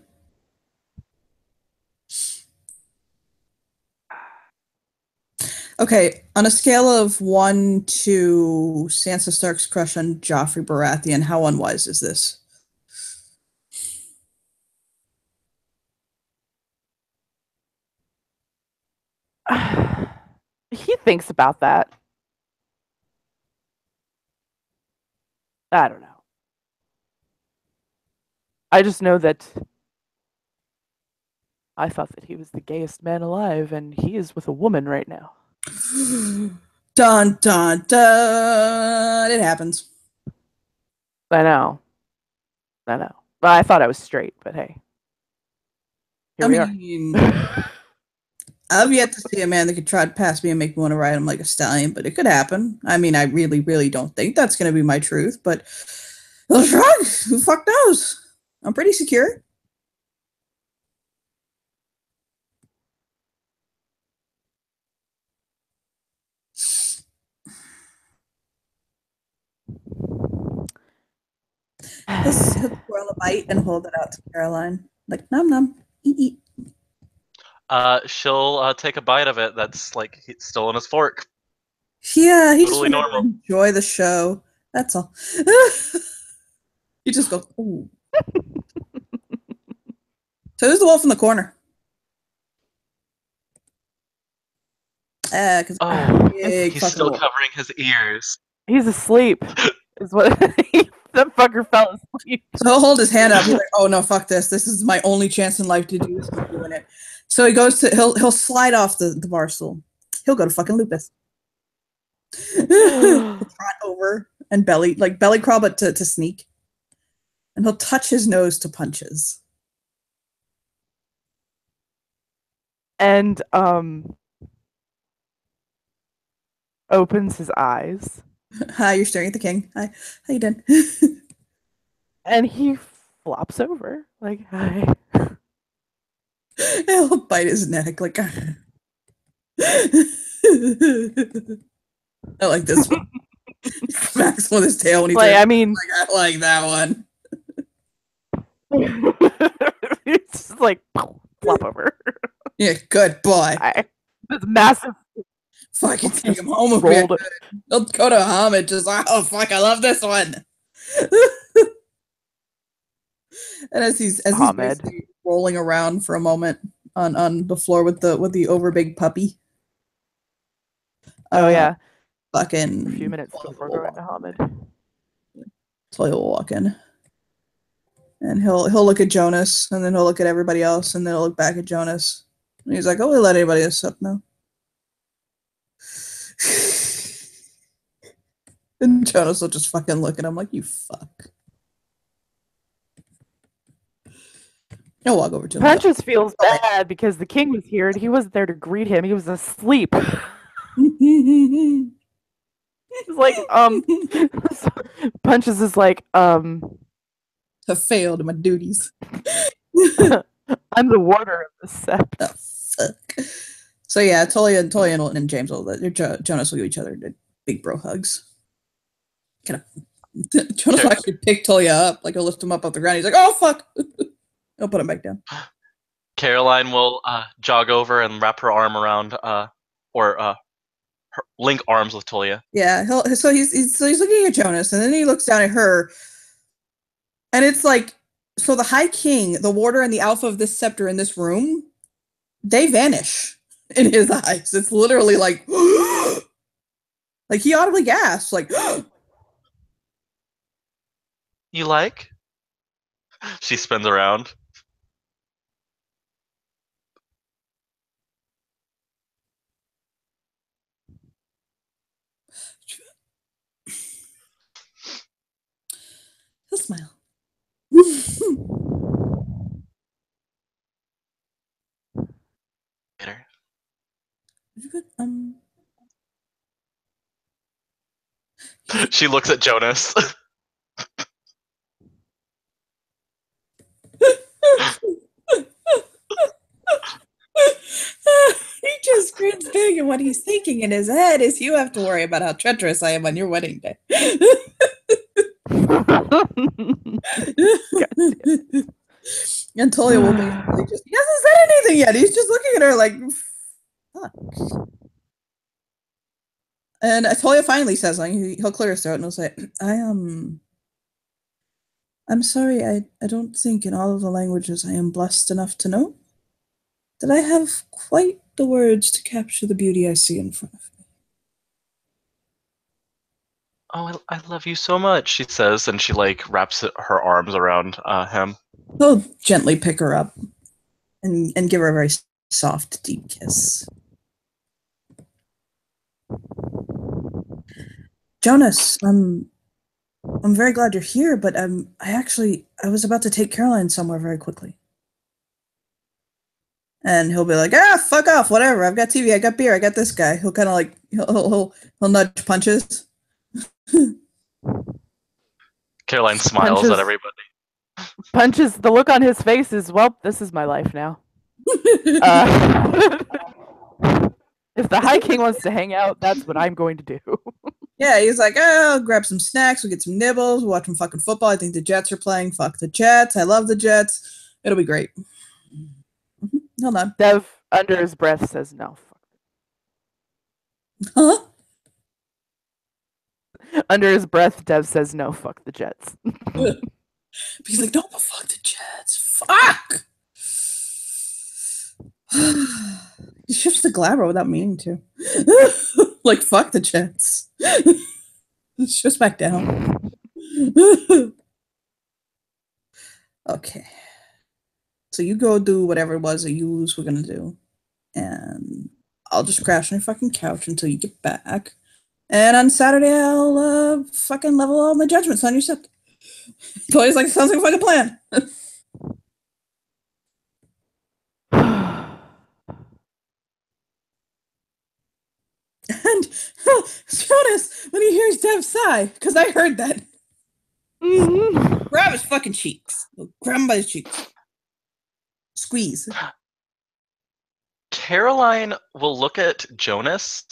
Okay, on a scale of 1 to Sansa Stark's crush on Joffrey Baratheon, how unwise is this? He thinks about that. I don't know. I just know that I thought that he was the gayest man alive, and he is with a woman right now. Dun, dun, dun. It happens. I know. Well, I thought I was straight, but hey. Here we are. I've yet to see a man that could try to pass me and make me want to ride him like a stallion, but it could happen. I mean, I really, really don't think that's going to be my truth, but who the fuck knows? I'm pretty secure. He'll twirl a bite and hold it out to Caroline. Like, nom nom, eat. She'll take a bite of it that's like still in his fork. Yeah, he Totally just normal. enjoy the show. That's all. You just go, ooh. So who's the wolf in the corner? Because he's still covering his ears. He's asleep. Is what That fucker fell asleep. So he'll hold his hand up. He's like, "Oh no, fuck this! This is my only chance in life to do this. I'm doing it." So he goes to he'll slide off the bar stool. He'll go to fucking Lupus. He'll trot over and belly crawl, but to sneak, and he'll touch his nose to Punches. And opens his eyes. Hi, you're staring at the king. Hi, how you doing? And he flops over. Like, hi. He'll bite his neck like. I like this one. Smacks with his tail when he's Like, like, I mean, I like that one. it's just like flop over. Yeah, good boy. This massive Fucking take him home with rolled me. He'll go to homage. Just like, oh fuck, I love this one. And as he's basically rolling around for a moment on the floor with the overbig puppy. Oh yeah. Fucking A few minutes before going to Hamid. Tully will walk in. And he'll look at Jonas, and then he'll look at everybody else, and then he'll look back at Jonas. And he's like, "Oh, we'll let anybody else up now." And Jonas will just fucking look at him like, "You fuck." He'll walk over to him. Punches feels bad because the king was here and he wasn't there to greet him. He was asleep. He's like, Punches is like, have failed in my duties. I'm the warder of the sept. Oh, fuck. So yeah, Tully and James will Jonas will give each other big bro hugs. Kind of Jonas will actually pick Tully up, like he'll lift him up off the ground. He's like, "Oh fuck." He'll put him back down. Caroline will jog over and wrap her arm around, link arms with Tulia. Yeah, he's looking at Jonas, and then he looks down at her, and it's like, so the High King, the warder, and the Alpha of this scepter in this room, they vanish in his eyes. It's literally like, like he audibly gasps, like, You like? She spins around. he'll smile. Later. She looks at Jonas. He just grins big, and what he's thinking in his head is, "You have to worry about how treacherous I am on your wedding day." And Tully will be just, he hasn't said anything yet. He's just looking at her like, fuck. And Tully finally says something. He'll clear his throat and he'll say, I'm sorry, I don't think in all of the languages I am blessed enough to know that I have quite the words to capture the beauty I see in front of me. Oh, I love you so much, she says, and she wraps her arms around him. He'll gently pick her up and give her a very soft, deep kiss. Jonas, I'm very glad you're here, but I was about to take Caroline somewhere very quickly. And he'll be like, fuck off, whatever. I've got TV, I got beer, I got this guy. He'll kind of like he'll nudge Punches. Caroline smiles at everybody. Punches. The look on his face is, well, this is my life now. If the High King wants to hang out, that's what I'm going to do. Yeah, he's like, I'll grab some snacks, we'll get some nibbles, we'll watch some fucking football. I think the Jets are playing. Fuck the Jets. I love the Jets. It'll be great. Hold on. Dev, under his breath, says no. Huh? Under his breath, Dev says no, fuck the Jets. He's like, no, but fuck the Jets. Fuck! He shifts the glamour without meaning to. Like, fuck the Jets. It's just back down. Okay. So you go do whatever it was that you were gonna do, and I'll just crash on your fucking couch until you get back. And on Saturday, I'll fucking level all my judgments on your sept. Totally like sounds like a fucking plan. And Jonas, when he hears Dev sigh, because I heard that, grab his fucking cheeks. Grab him by his cheeks. Squeeze. Caroline will look at Jonas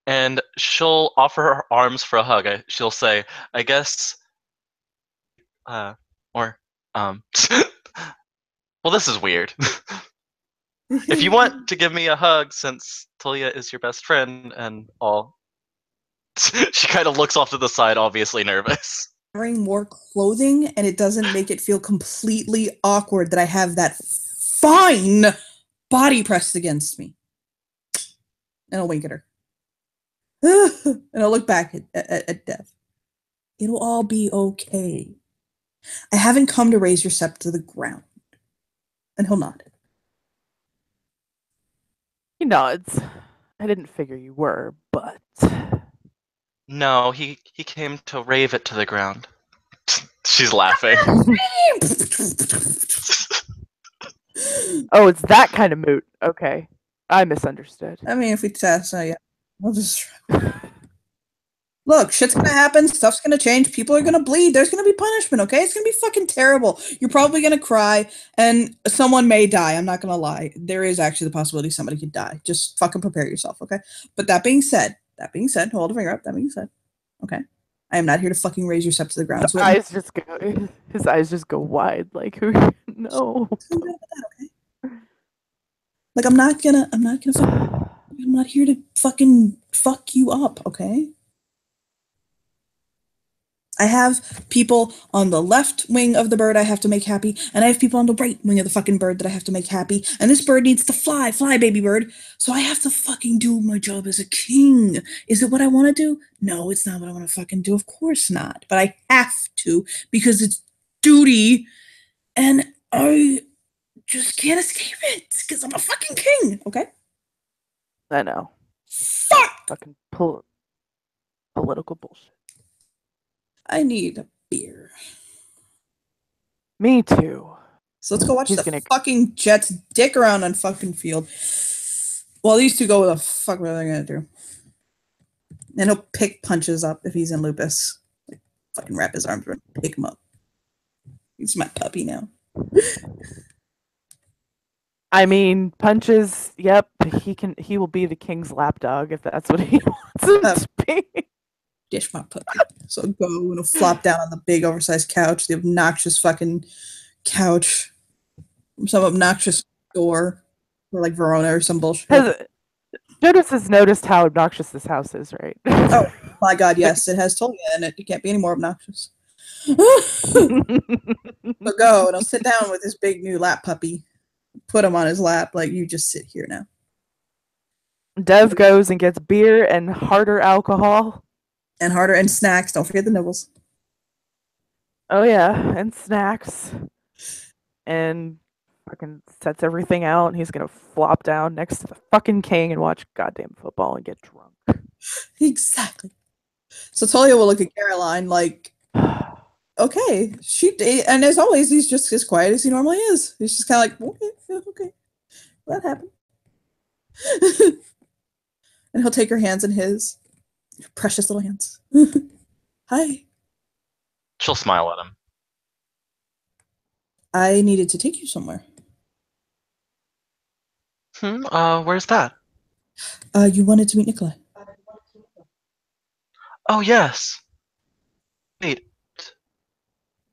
and she'll offer her arms for a hug. She'll say, I guess, well, this is weird. If you want to give me a hug, since Talia is your best friend and all, she kind of looks off to the side, obviously nervous. Wearing more clothing, and it doesn't make it feel completely awkward that I have that fine body pressed against me. And I'll wink at her. And I'll look back at Dev. It'll all be okay. I haven't come to raise your sept to the ground. And he'll nod. He nods. I didn't figure you were, but No, he came to rave it to the ground. She's laughing. oh, it's that kind of moot. Okay, I misunderstood. I mean, if we test, yeah, we'll just look. Shit's gonna happen. Stuff's gonna change. People are gonna bleed. There's gonna be punishment. Okay, it's gonna be fucking terrible. You're probably gonna cry, and someone may die. I'm not gonna lie. There is actually the possibility somebody could die. Just fucking prepare yourself. Okay. But that being said, hold a finger up. That being said, okay, I am not here to fucking raise your sept to the ground. So His eyes just go wide. Like who? No. Like I'm not here to fucking fuck you up, okay? I have people on the left wing of the bird I have to make happy, and I have people on the right wing of the fucking bird that I have to make happy, and this bird needs to fly, baby bird. So I have to fucking do my job as a king. Is it what I want to do? No, it's not what I want to fucking do. Of course not. But I have to because it's duty, and I just can't escape it because I'm a fucking king, okay? I know. Fuck! Fucking political bullshit. I need a beer. Me too. So let's go watch fucking Jets dick around on fucking field. Well, these two go, what the fuck are they gonna do? And he'll pick punches up if he's in lupus. Like, fucking wrap his arms around, pick him up. He's my puppy now. I mean, punches. Yep, he will be the king's lapdog if that's what he wants him to be. Dish my puppy. So I'll go and he'll flop down on the big oversized couch, the obnoxious fucking couch, some obnoxious door, or like Verona or some bullshit. Jonas has noticed how obnoxious this house is, right? Oh my god, yes, it has Tolia in it. It can't be any more obnoxious. So go and he'll sit down with his big new lap puppy. Put him on his lap, like you just sit here now. Dev goes and gets beer and harder alcohol. And harder and snacks. Don't forget the nibbles. Oh yeah, and snacks. And fucking sets everything out, and he's gonna flop down next to the fucking king and watch goddamn football and get drunk. Exactly. So Tolia will look at Caroline like, okay. And as always, he's just as quiet as he normally is. He's just kind of like, okay. That happened. And he'll take her hands in his. Precious little hands. Hi. She'll smile at him. I needed to take you somewhere. Where's that? You wanted to meet Nikolai. Oh, yes. Wait.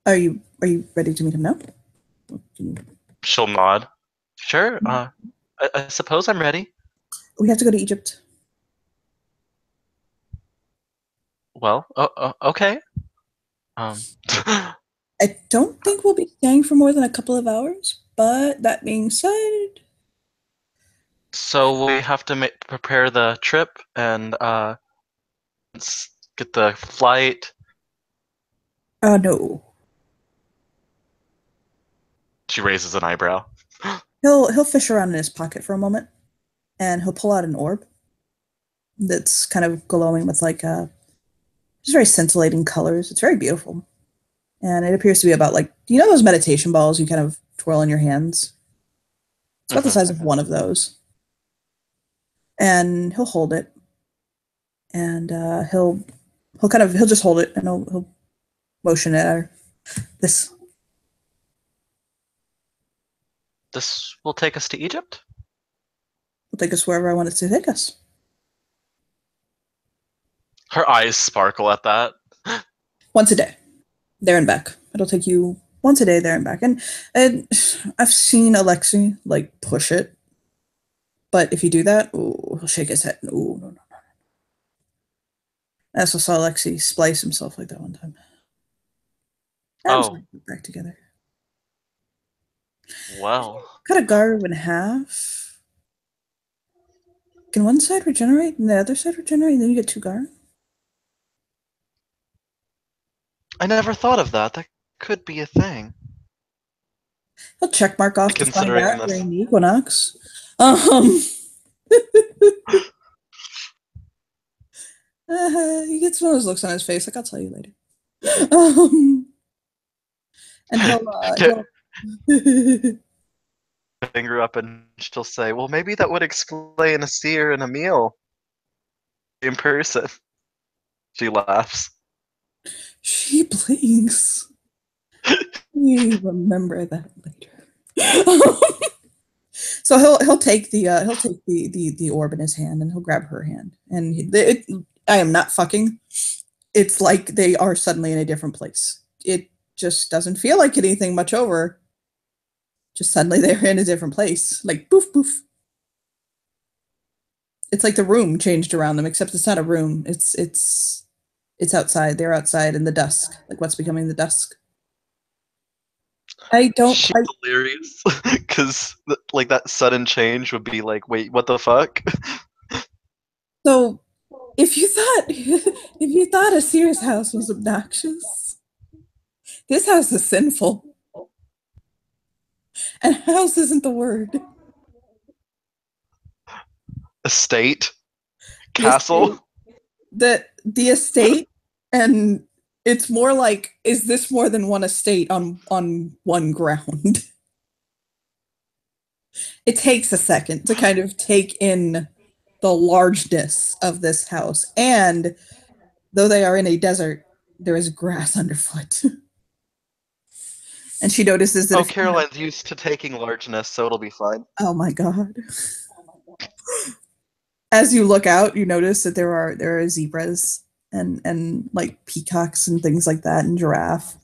Are you ready to meet him now? She'll nod. Sure. I suppose I'm ready. We have to go to Egypt. Well, okay. I don't think we'll be staying for more than a couple of hours, but that being said... So we have to prepare the trip and get the flight. No. She raises an eyebrow. He'll fish around in his pocket for a moment, and he'll pull out an orb that's kind of glowing with like just very scintillating colors. It's very beautiful, and it appears to be about like, you know those meditation balls you kind of twirl in your hands. It's about the size of one of those, and he'll hold it, and he'll just hold it, and he'll motion it at her. This will take us to Egypt? will take us wherever I want it to take us. Her eyes sparkle at that. Once a day, there and back. It'll take you once a day there and back. And I've seen Alexei like push it, but if you do that, ooh, he'll shake his head. Ooh, no. I also saw Alexei splice himself like that one time. Oh. Back together. Well. Cut a garb in half. Can one side regenerate and the other side regenerate, and then you get 2 garb? I never thought of that. That could be a thing. He'll check mark off to find Considering out this. during the equinox. He gets one of those looks on his face, like I'll tell you later. And he'll Finger up and she'll say, well, maybe that would explain a seer and a meal in person. She laughs. She blinks. We remember that later. So he'll take the orb in his hand, and he'll grab her hand, and I am not fucking. It's like they are suddenly in a different place. It just doesn't feel like anything much over. Just suddenly they're in a different place, like poof poof. It's like the room changed around them, except it's not a room. It's outside. They're outside in the dusk, like what's becoming the dusk. She's hilarious because like that sudden change would be like, wait, what the fuck? So, if you thought a Sears house was obnoxious, this house is sinful, and house isn't the word. Estate, castle. The estate, and it's more like, is this more than one estate on one ground? It takes a second to kind of take in the largeness of this house, and though they are in a desert, there is grass underfoot. And she notices that. Oh, Caroline's used to taking largeness, so it'll be fine. Oh my god! As you look out, you notice that there are zebras and like peacocks and things like that, and giraffe.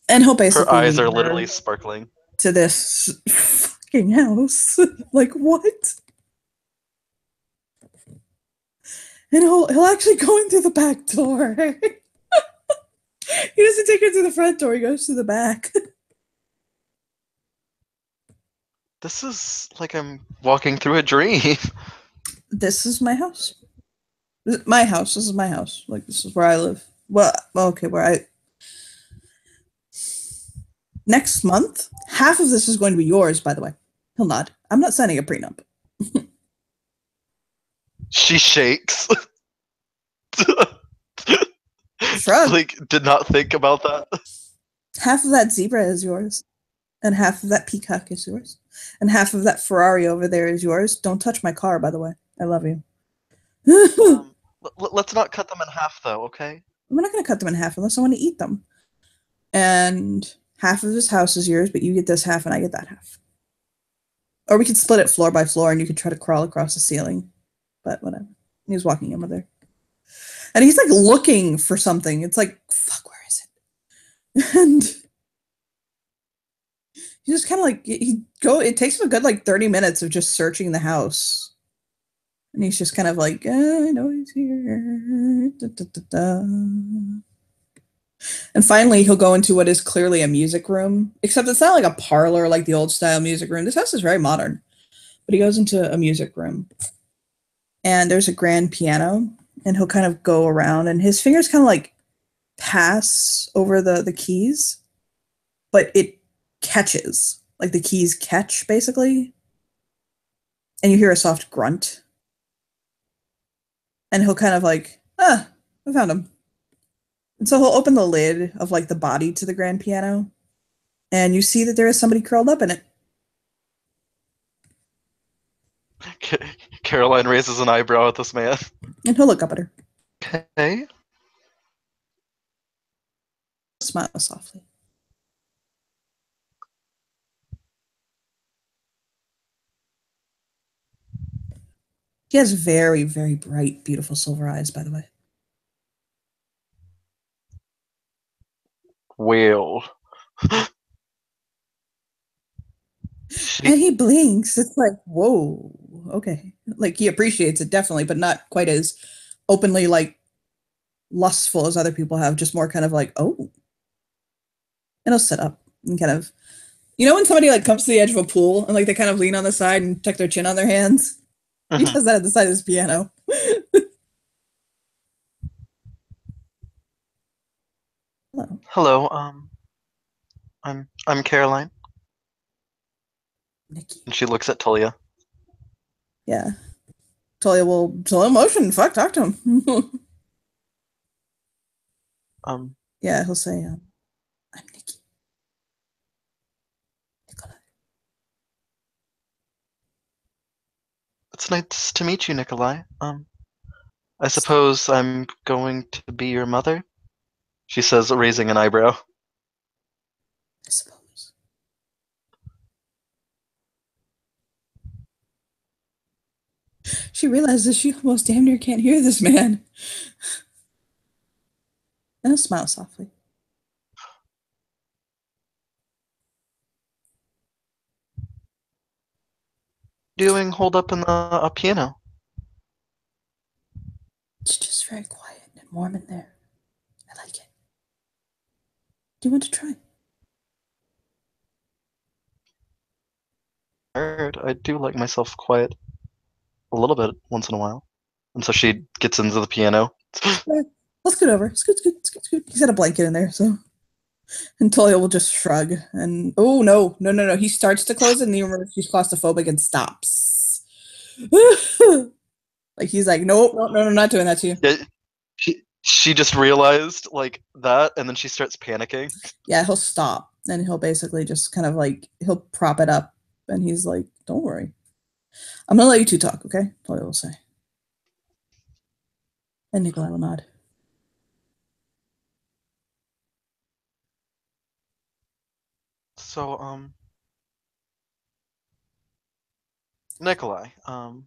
And he'll basically her eyes are literally sparkling to this fucking house. Like what? And he'll actually go in through the back door. He doesn't take her to the front door, he goes to the back. This is like I'm walking through a dream. This is my house. My house. This is my house. Like, this is where I live. Well, okay, next month, half of this is going to be yours, by the way. He'll nod. I'm not signing a prenup. She shakes. Shrug. Like, did not think about that. Half of that zebra is yours. And half of that peacock is yours. And half of that Ferrari over there is yours. Don't touch my car, by the way. I love you. Let's not cut them in half, though, okay? I'm not going to cut them in half unless I want to eat them. And half of this house is yours, but you get this half and I get that half. Or we could split it floor by floor and you could try to crawl across the ceiling. But whatever. He's walking in with her. And he's like looking for something. It's like, fuck, where is it? And he just kind of like, it takes him a good like 30 minutes of just searching the house. And he's just kind of like, I know he's here. Da, da, da, da. And finally, he'll go into what is clearly a music room, except it's not like a parlor like the old style music room. This house is very modern. But he goes into a music room. And there's a grand piano. And he'll kind of go around. And his fingers kind of like pass over the keys, but it catches. Like the keys catch, basically. And you hear a soft grunt. And he'll kind of like, I found him. And so he'll open the lid of like the body to the grand piano. And you see that there is somebody curled up in it. Caroline raises an eyebrow at this man. And he'll look up at her. Okay. Smile softly. He has very, very bright, beautiful silver eyes, by the way. Well. And he blinks. It's like, whoa, okay. Like he appreciates it definitely, but not quite as openly like lustful as other people have. Just more kind of like, oh. And he'll sit up and kind of, you know, when somebody like comes to the edge of a pool and like they kind of lean on the side and tuck their chin on their hands. He does that at the side of his piano. Hello. Hello. I'm Caroline. Nikki. And she looks at Tulia. Yeah. Tulia will slow motion. Fuck, talk to him. Yeah, he'll say, I'm Nikki. Nikolai. It's nice to meet you, Nikolai. I suppose I'm going to be your mother? She says, raising an eyebrow. I suppose. She realizes she almost damn near can't hear this man. And he'll smile softly. Doing hold up in the piano? It's just very quiet and warm in there. I like it. Do you want to try? I do like myself quiet a little bit once in a while. And so she gets into the piano. Let's scoot over. Scoot. He's got a blanket in there, so. And Tulia will just shrug and, oh, no. He starts to close it and he remembers she's claustrophobic and stops. Like he's like, nope, no, not doing that to you. Yeah, she just realized like that, and then she starts panicking. Yeah, he'll stop and he'll basically just kind of like, he'll prop it up and he's like, don't worry. I'm going to let you two talk, okay? Tulia will say. And Nikolai will nod. So, Nikolai, Mhm.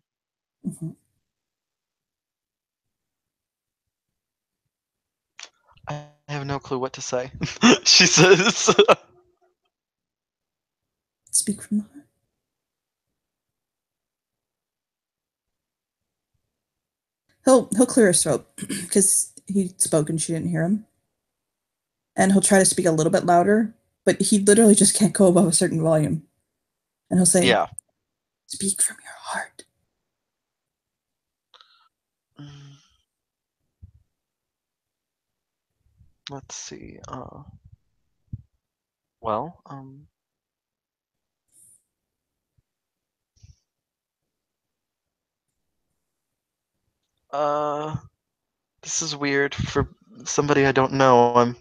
I have no clue what to say. She says. Speak from the heart. He'll clear his throat because he spoke and she didn't hear him. And he'll try to speak a little bit louder, but he literally just can't go above a certain volume. And he'll say, Yeah. Speak from your heart. Let's see. Well, this is weird for somebody I don't know.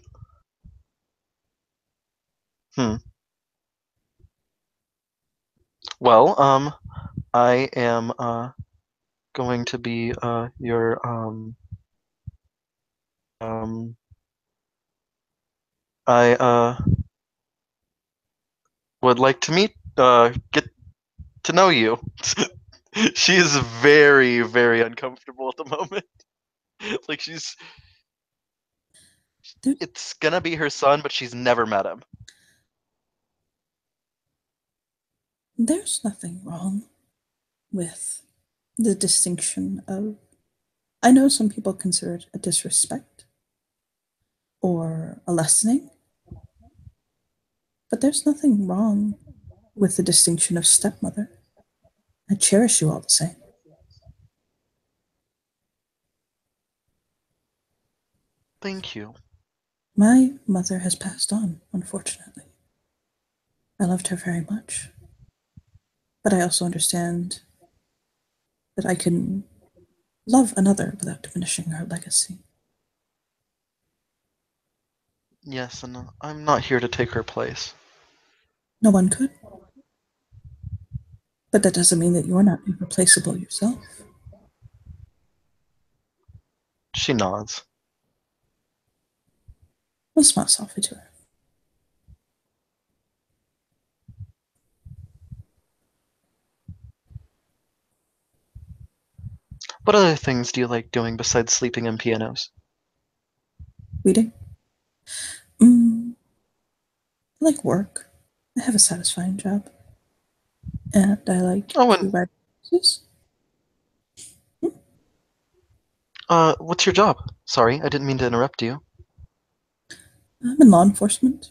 Well, I am, going to be, your, I, would like to get to know you. She is very, very uncomfortable at the moment. Like it's gonna be her son, but she's never met him. There's nothing wrong with the distinction of, I know some people consider it a disrespect or a lessening, but there's nothing wrong with the distinction of stepmother. I cherish you all the same. Thank you. My mother has passed on, unfortunately. I loved her very much. But I also understand that I can love another without diminishing her legacy. Yes, and I'm not here to take her place. No one could. But that doesn't mean that you're not irreplaceable yourself. She nods. I'll smile softly to her. What other things do you like doing besides sleeping in pianos? Reading? I like work. I have a satisfying job. And I like Oh, to and write pieces. what's your job? Sorry, I didn't mean to interrupt you. I'm in law enforcement.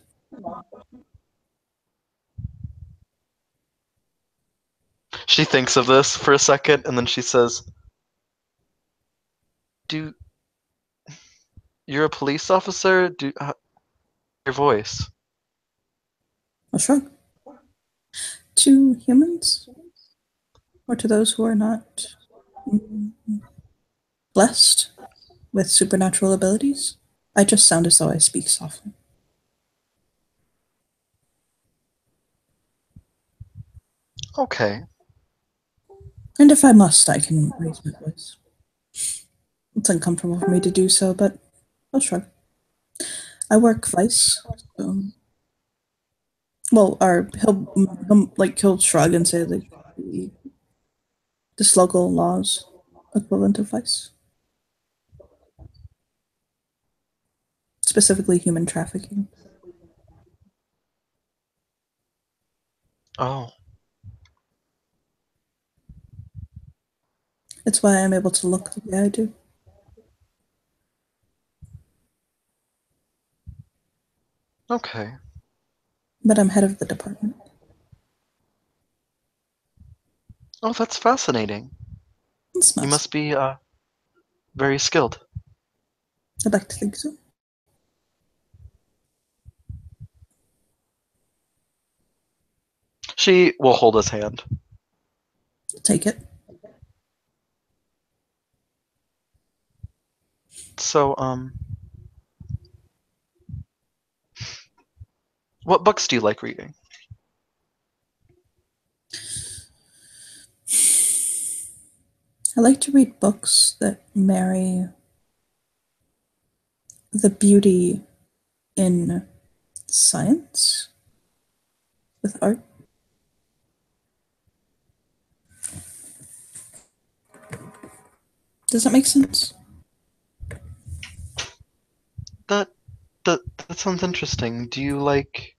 She thinks of this for a second, and then she says, "Do you're a police officer? Your voice?" I'll shrug. To humans, or to those who are not mm, blessed with supernatural abilities, I just sound as though I speak softly. Okay. And if I must, I can raise my voice. It's uncomfortable for me to do so, but I'll shrug. I work vice. Well, he'll shrug and say like this local law's equivalent of vice, specifically human trafficking. Oh, It's why I'm able to look the way I do. okay. But I'm head of the department. Oh, that's fascinating. It's You not. must be very skilled. I'd like to think so. She will hold his hand. I'll take it. So, what books do you like reading? I like to read books that marry the beauty in science with art. Does that make sense? That that sounds interesting. Do you like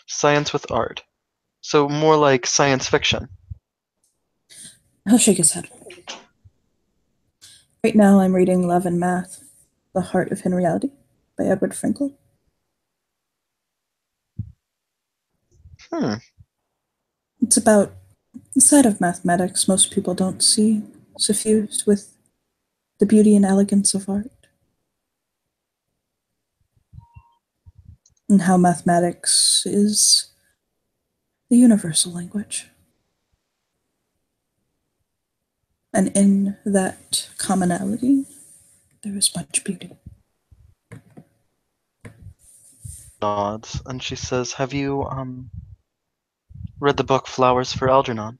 science with art? So more like science fiction. He'll shake his head. Right now, I'm reading Love and Math, The Heart of Henriality by Edward Frankel. It's about the side of mathematics most people don't see, suffused with the beauty and elegance of art. And how mathematics is the universal language. And in that commonality, there is much beauty. Nods, and she says, "Have you read the book Flowers for Algernon?"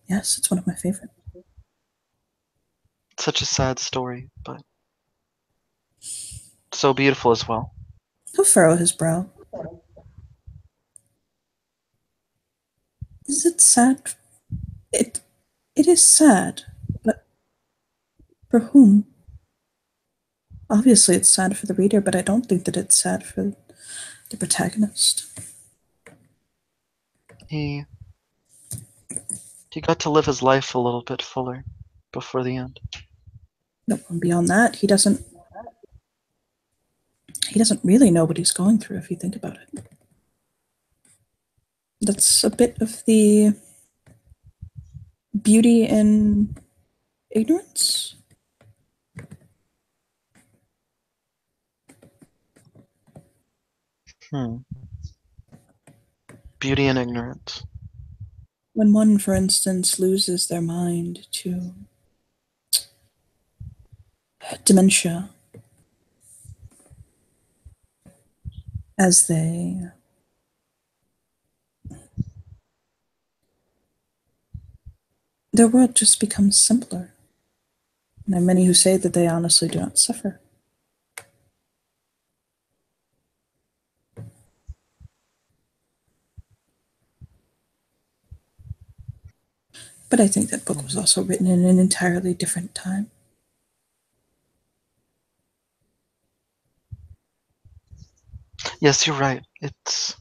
Yes, it's one of my favorite. It's such a sad story, but so beautiful as well. He'll furrow his brow. Is it sad? It is sad, but for whom? Obviously, it's sad for the reader, but I don't think that it's sad for the protagonist. He got to live his life a little bit fuller before the end. No, and beyond that, he doesn't really know what he's going through if you think about it. That's a bit of the beauty in ignorance. Hmm. Beauty and ignorance. When one, for instance, loses their mind to dementia as their world just becomes simpler. And there are many who say that they honestly do not suffer. But I think that book was also written in an entirely different time. Yes, you're right. It's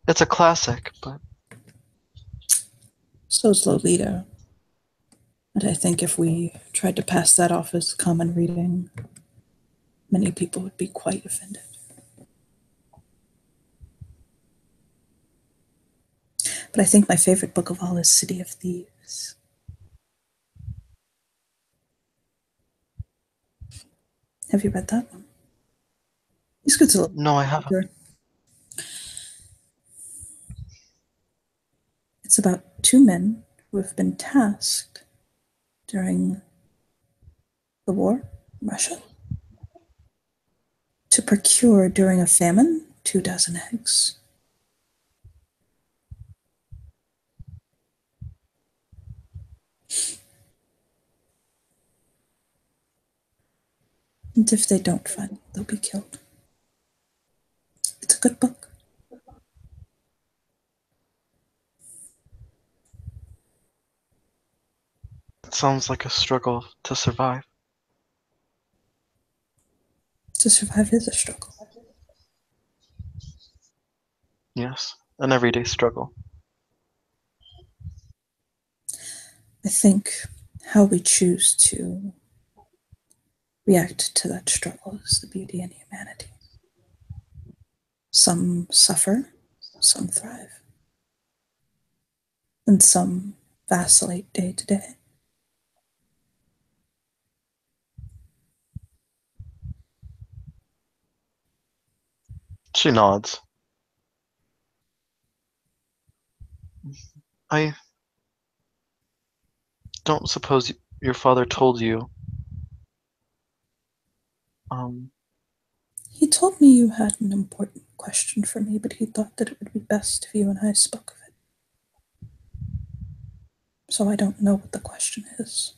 a classic, but So is Lolita. And I think if we tried to pass that off as common reading, many people would be quite offended. But I think my favorite book of all is City of Thieves. Have you read that one? It's good to look. no, I haven't. It's about two men who have been tasked during the war in Russia to procure during a famine 2 dozen eggs. And if they don't find them, they'll be killed. It's a good book. It sounds like a struggle to survive. To survive is a struggle. Yes, an everyday struggle. I think how we choose to react to that struggle is the beauty and humanity. Some suffer, some thrive, and some vacillate day to day. She nods. I don't suppose your father told you. He told me you had an important question for me, but he thought that it would be best if you and I spoke of it. So I don't know what the question is,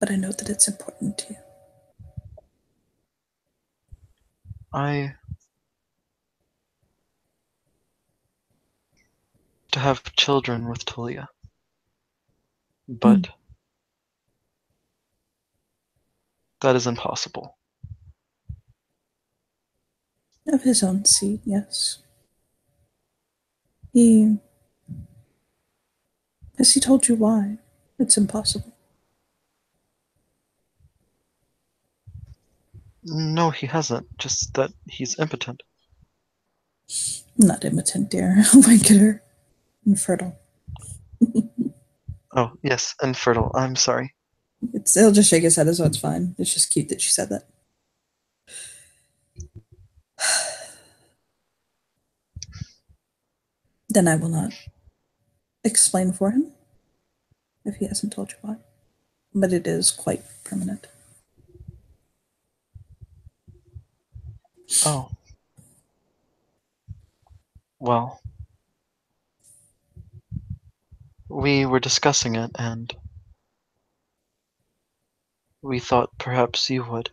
but I know that it's important to you. To have children with Tulia. But that is impossible. Of his own seed, yes. Has he told you why it's impossible? No, he hasn't. Just that he's impotent. I'm not impotent, dear. Oh my god, infertile. Oh, yes, infertile. I'm sorry. He'll just shake his head, so it's fine. It's just cute that she said that. Then I will not explain for him if he hasn't told you why. But it is quite permanent. Oh. Well. We were discussing it, and we thought perhaps you would.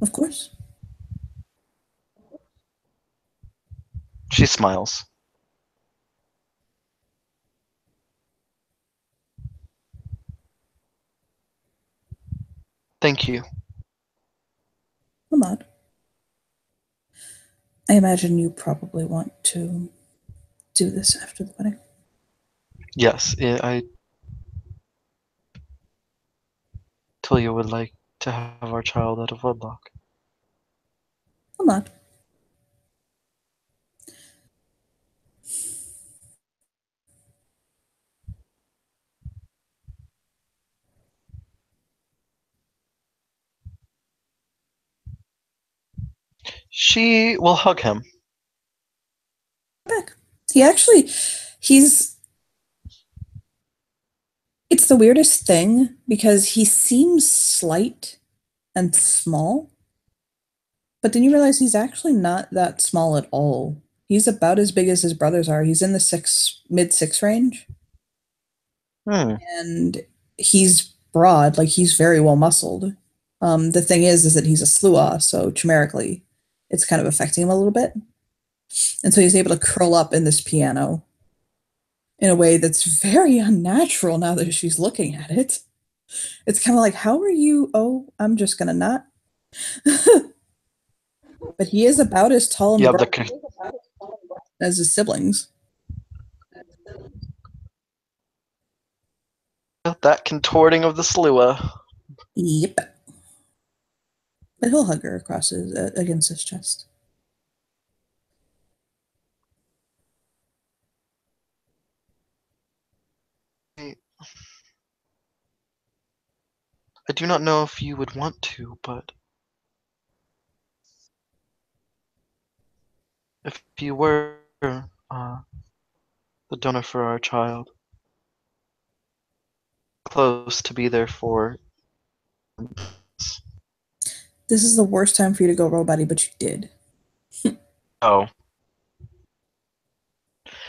Of course. She smiles. Thank you. I'm not. I imagine you probably want to do this after the wedding. Yes, Tulia would like to have our child out of wedlock. I'm not. She will hug him. Back. He's. It's the weirdest thing because he seems slight and small, but then you realize he's actually not that small at all. He's about as big as his brothers are. He's in the mid-6 range, and he's broad, like he's very well muscled. The thing is that he's a Slua, so chimerically, it's kind of affecting him a little bit, and so he's able to curl up in this piano in a way that's very unnatural now that she's looking at it. It's kind of like, how are you? Oh, I'm just gonna not. But he is about as tall and Yeah, broad as his siblings. that contorting of the Slua. Yep. But he'll hug her across his against his chest. I do not know if you would want to, but if you were the donor for our child, close to be there for. This is the worst time for you to go roll buddy, but you did. Oh.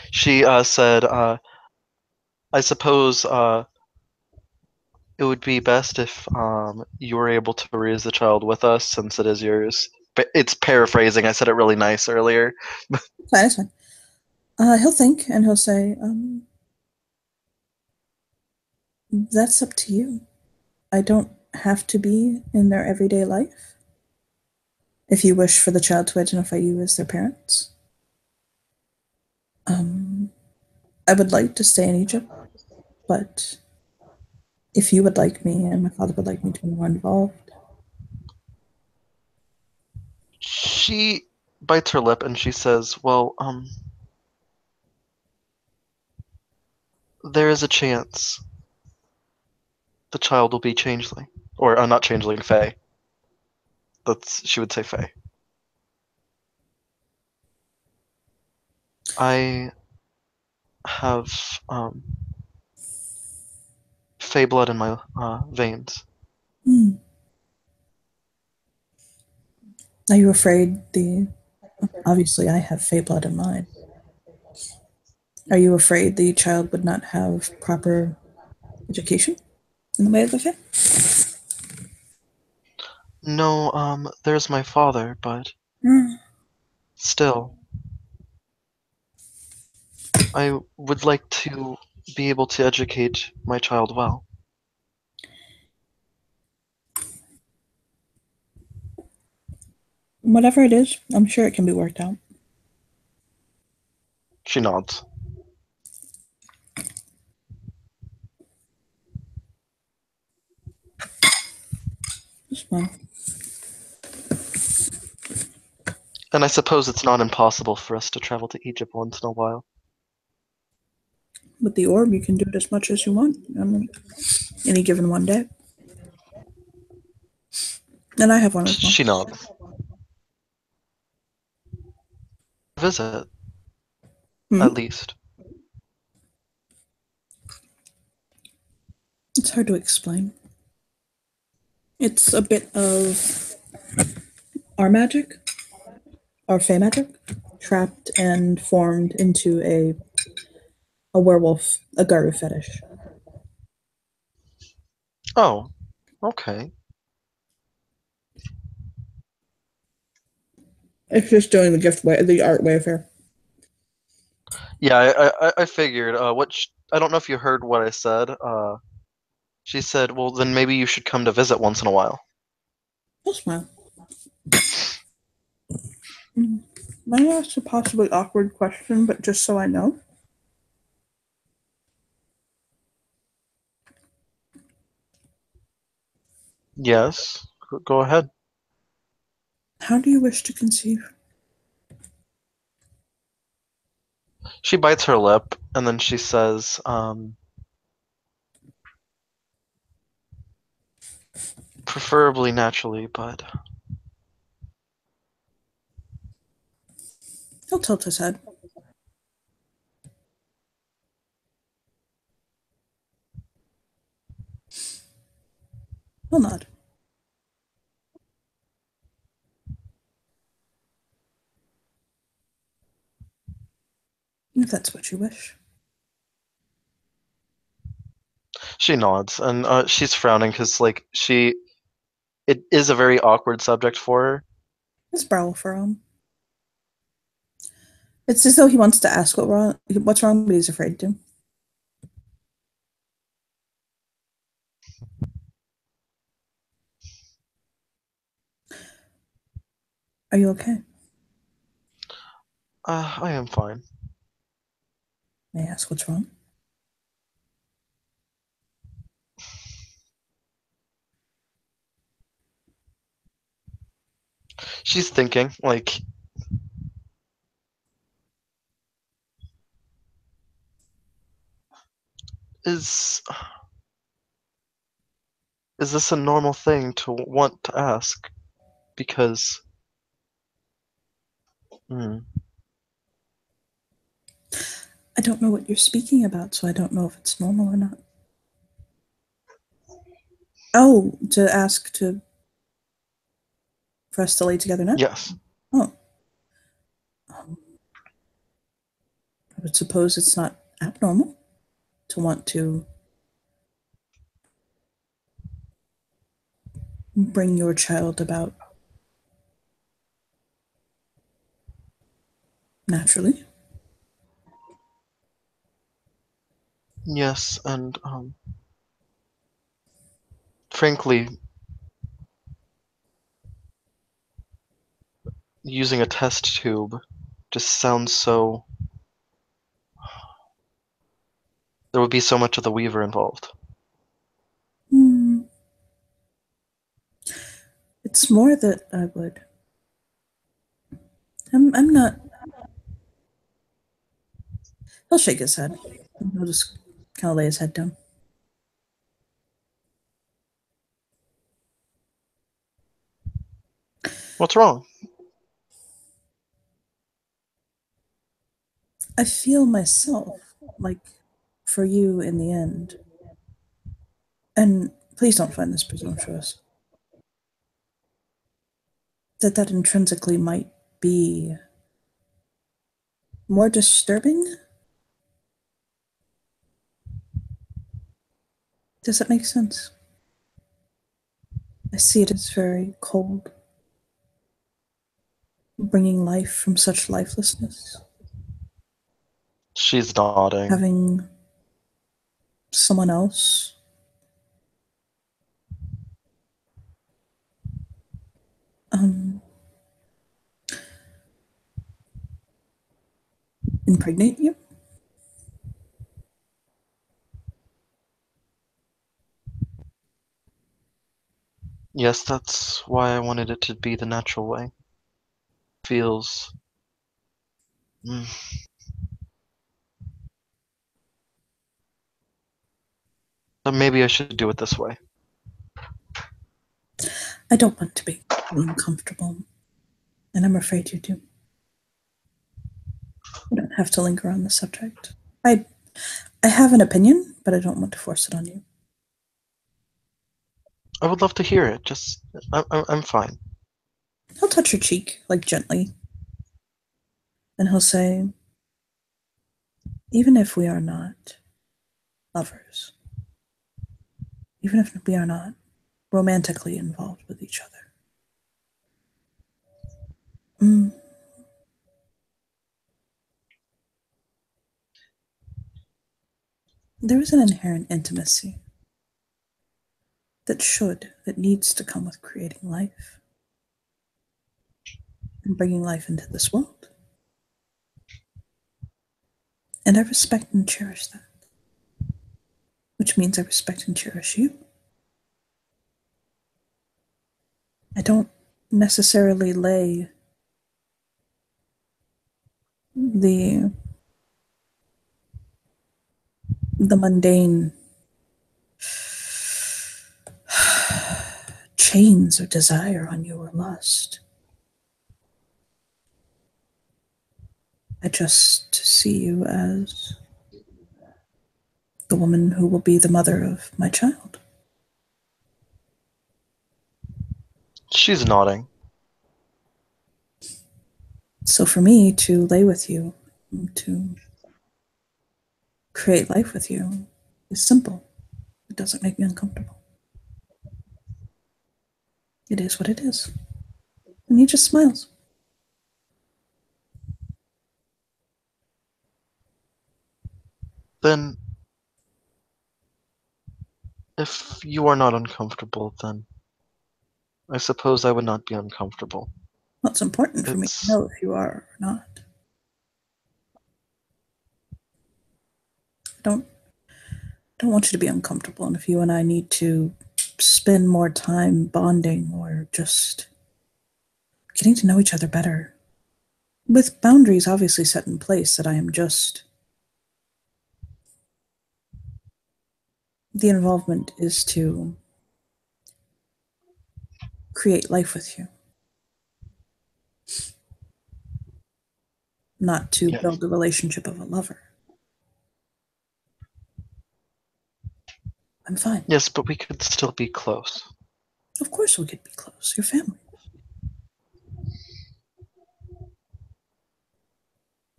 She said, I suppose it would be best if you were able to raise the child with us since it is yours. But it's paraphrasing. I said it really nice earlier. Fine, it's fine. He'll think and he'll say, that's up to you. I don't have to be in their everyday life. If you wish for the child to identify you as their parents. I would like to stay in Egypt, but if you would like me and my father would like me to be more involved. She bites her lip and she says, well, there is a chance the child will be changeling. Or not changeling, Fae. She would say Fae. I have Fae blood in my veins. Are you afraid obviously I have Fae blood in mine. Are you afraid the child would not have proper education in the way of the Fae? No, there's my father, but still. I would like to be able to educate my child well. Whatever it is, I'm sure it can be worked out. She nods. Just one. And I suppose it's not impossible for us to travel to Egypt once in a while. With the orb, you can do it as much as you want any given one day. And I have one as well. She nods. Visit, at least. It's hard to explain. It's a bit of our magic, our Fae magic, trapped and formed into a werewolf, a Garu fetish. Oh, okay. It's just doing the art way affair. Yeah, I figured. I don't know if you heard what I said. She said, "Well, then maybe you should come to visit once in a while." I'll smile. Might I ask a possibly awkward question, but just so I know? Yes, go ahead. How do you wish to conceive? She bites her lip and then she says, preferably naturally, but He'll tilt his head. He'll nod. If that's what you wish. She nods, and she's frowning because, like, it is a very awkward subject for her. His brow will furrow. It's as though he wants to ask what's wrong, but he's afraid to. Are you okay? I am fine. May I ask what's wrong? She's thinking, like, is this a normal thing to want to ask? Because, I don't know what you're speaking about, so I don't know if it's normal or not. Oh, to ask for us to lay together now? yes. Oh. I would suppose it's not abnormal to want to bring your child about naturally. Yes, and, frankly, using a test tube just sounds so... There would be so much of the Weaver involved. It's more that I would. I'm not. He'll shake his head. He'll just kind of lay his head down. What's wrong? I feel myself, like, for you in the end. And please don't find this presumptuous. That intrinsically might be more disturbing? Does that make sense? I see it as very cold, bringing life from such lifelessness. She's nodding. Having someone else impregnate you? Yes, that's why I wanted it to be the natural way. Feels... But maybe I should do it this way. I don't want to be uncomfortable, and I'm afraid you do. You don't have to linger on the subject. I have an opinion, but I don't want to force it on you. I would love to hear it, just... I'm fine. He'll touch your cheek, like gently, and he'll say, even if we are not lovers, even if we are not romantically involved with each other, there is an inherent intimacy that needs to come with creating life and bringing life into this world. And I respect and cherish that, which means I respect and cherish you. I don't necessarily lay the mundane chains of desire on you or lust. I just see you as the woman who will be the mother of my child. She's nodding. So for me to lay with you, to create life with you, is simple. It doesn't make me uncomfortable. It is what it is. And he just smiles. Then, if you are not uncomfortable, then I suppose I would not be uncomfortable. Well, it's important for me to know if you are or not. I don't want you to be uncomfortable, and if you and I need to spend more time bonding or just getting to know each other better, with boundaries obviously set in place, that I am just... The involvement is to create life with you, not to Yes. build a relationship of a lover. I'm fine. Yes, but we could still be close. Of course we could be close. Your family.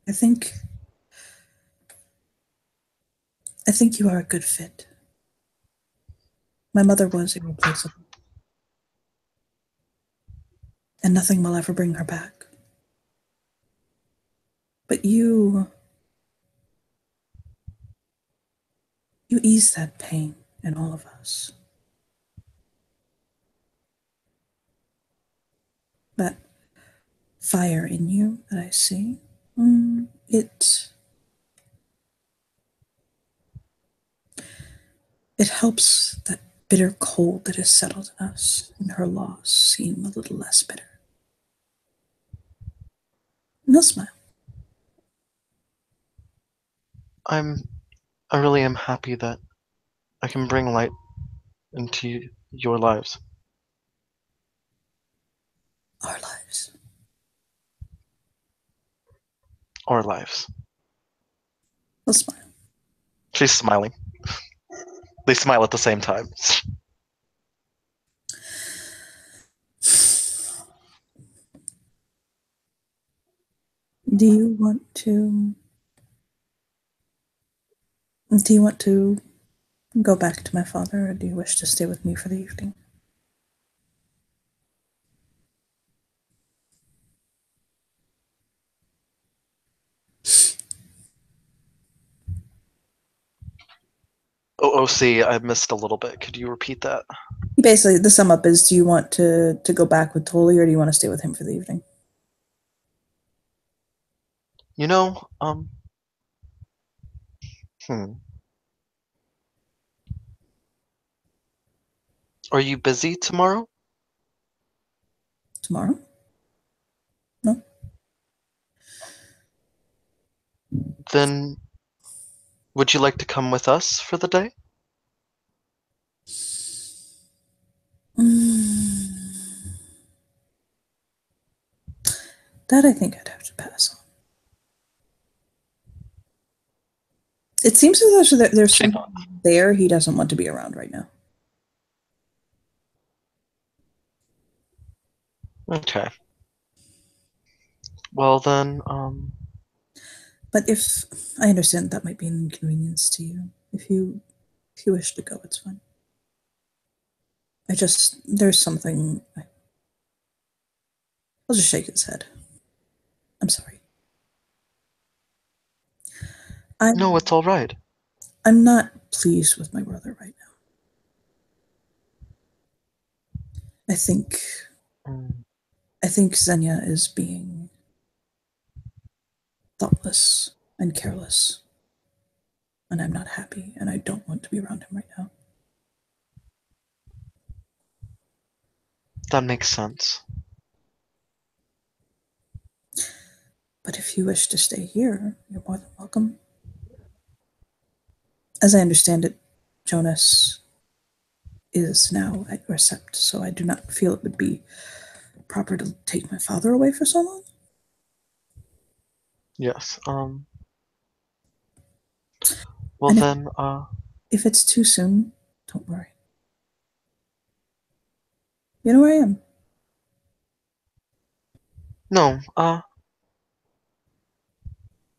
I think you are a good fit. My mother was irreplaceable, and nothing will ever bring her back. But you ease that pain in all of us. That fire in you that I see, it helps that bitter cold that has settled in us and her loss seem a little less bitter. And he'll smile. I really am happy that I can bring light into your lives. Our lives. Our lives. He'll smile. She's smiling. They smile at the same time. Do you want to go back to my father, or do you wish to stay with me for the evening? OOC, I missed a little bit. Could you repeat that? Basically, the sum up is, do you want to go back with Tolly, or do you want to stay with him for the evening? You know, Are you busy tomorrow? Tomorrow? No. Then, would you like to come with us for the day? That I think I'd have to pass on. It seems as though there's something there he doesn't want to be around right now. Okay. Well then, But if I understand that might be an inconvenience to you, if you wish to go, it's fine. There's something. I'll just shake his head. I'm sorry. no, it's all right. I'm not pleased with my brother right now. I think Xenia is being thoughtless and careless, and I'm not happy, and I don't want to be around him right now. That makes sense. But if you wish to stay here, you're more than welcome. As I understand it, Jonas is now at your sept, so I do not feel it would be proper to take my father away for so long. Yes. Well And then, if it's too soon, don't worry. You know where I am. no,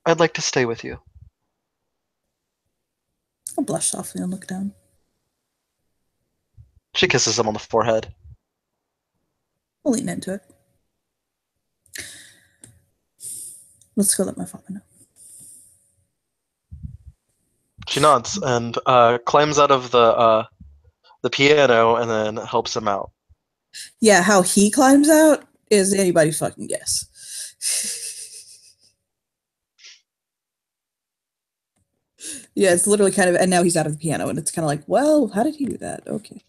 I'd like to stay with you. I'll blush softly and look down. She kisses him on the forehead. I'll lean into it. Let's go let my father know. She nods and climbs out of the piano and then helps him out. Yeah, how he climbs out is anybody's fucking guess. Yeah, it's literally kind of, and now he's out of the piano, and it's kind of like, well, how did he do that? Okay,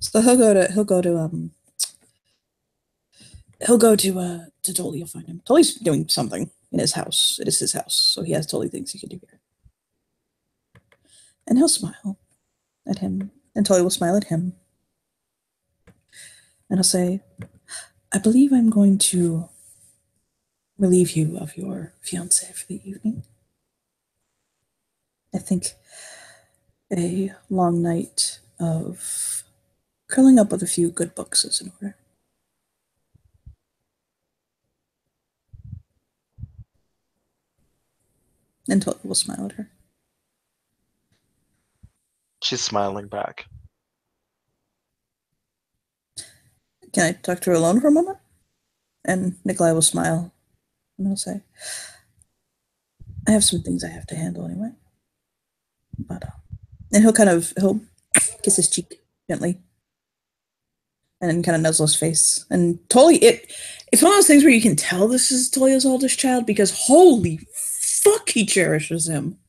so he'll go to Tolly. You'll find him. Tolly's doing something in his house. It is his house, so he has Tolly things he can do here, and he'll smile at him, and Tolly will smile at him, and he'll say, "I believe I'm going to relieve you of your fiance for the evening. I think a long night of curling up with a few good books is in order." And Tolly will smile at her. She's smiling back. Can I talk to her alone for a moment? And Nikolai will smile and he'll say, I have some things I have to handle anyway. But, and he'll kiss his cheek gently and then kind of nuzzle his face. And Tolly, it's one of those things where you can tell this is Tolya's oldest child because holy fuck, he cherishes him.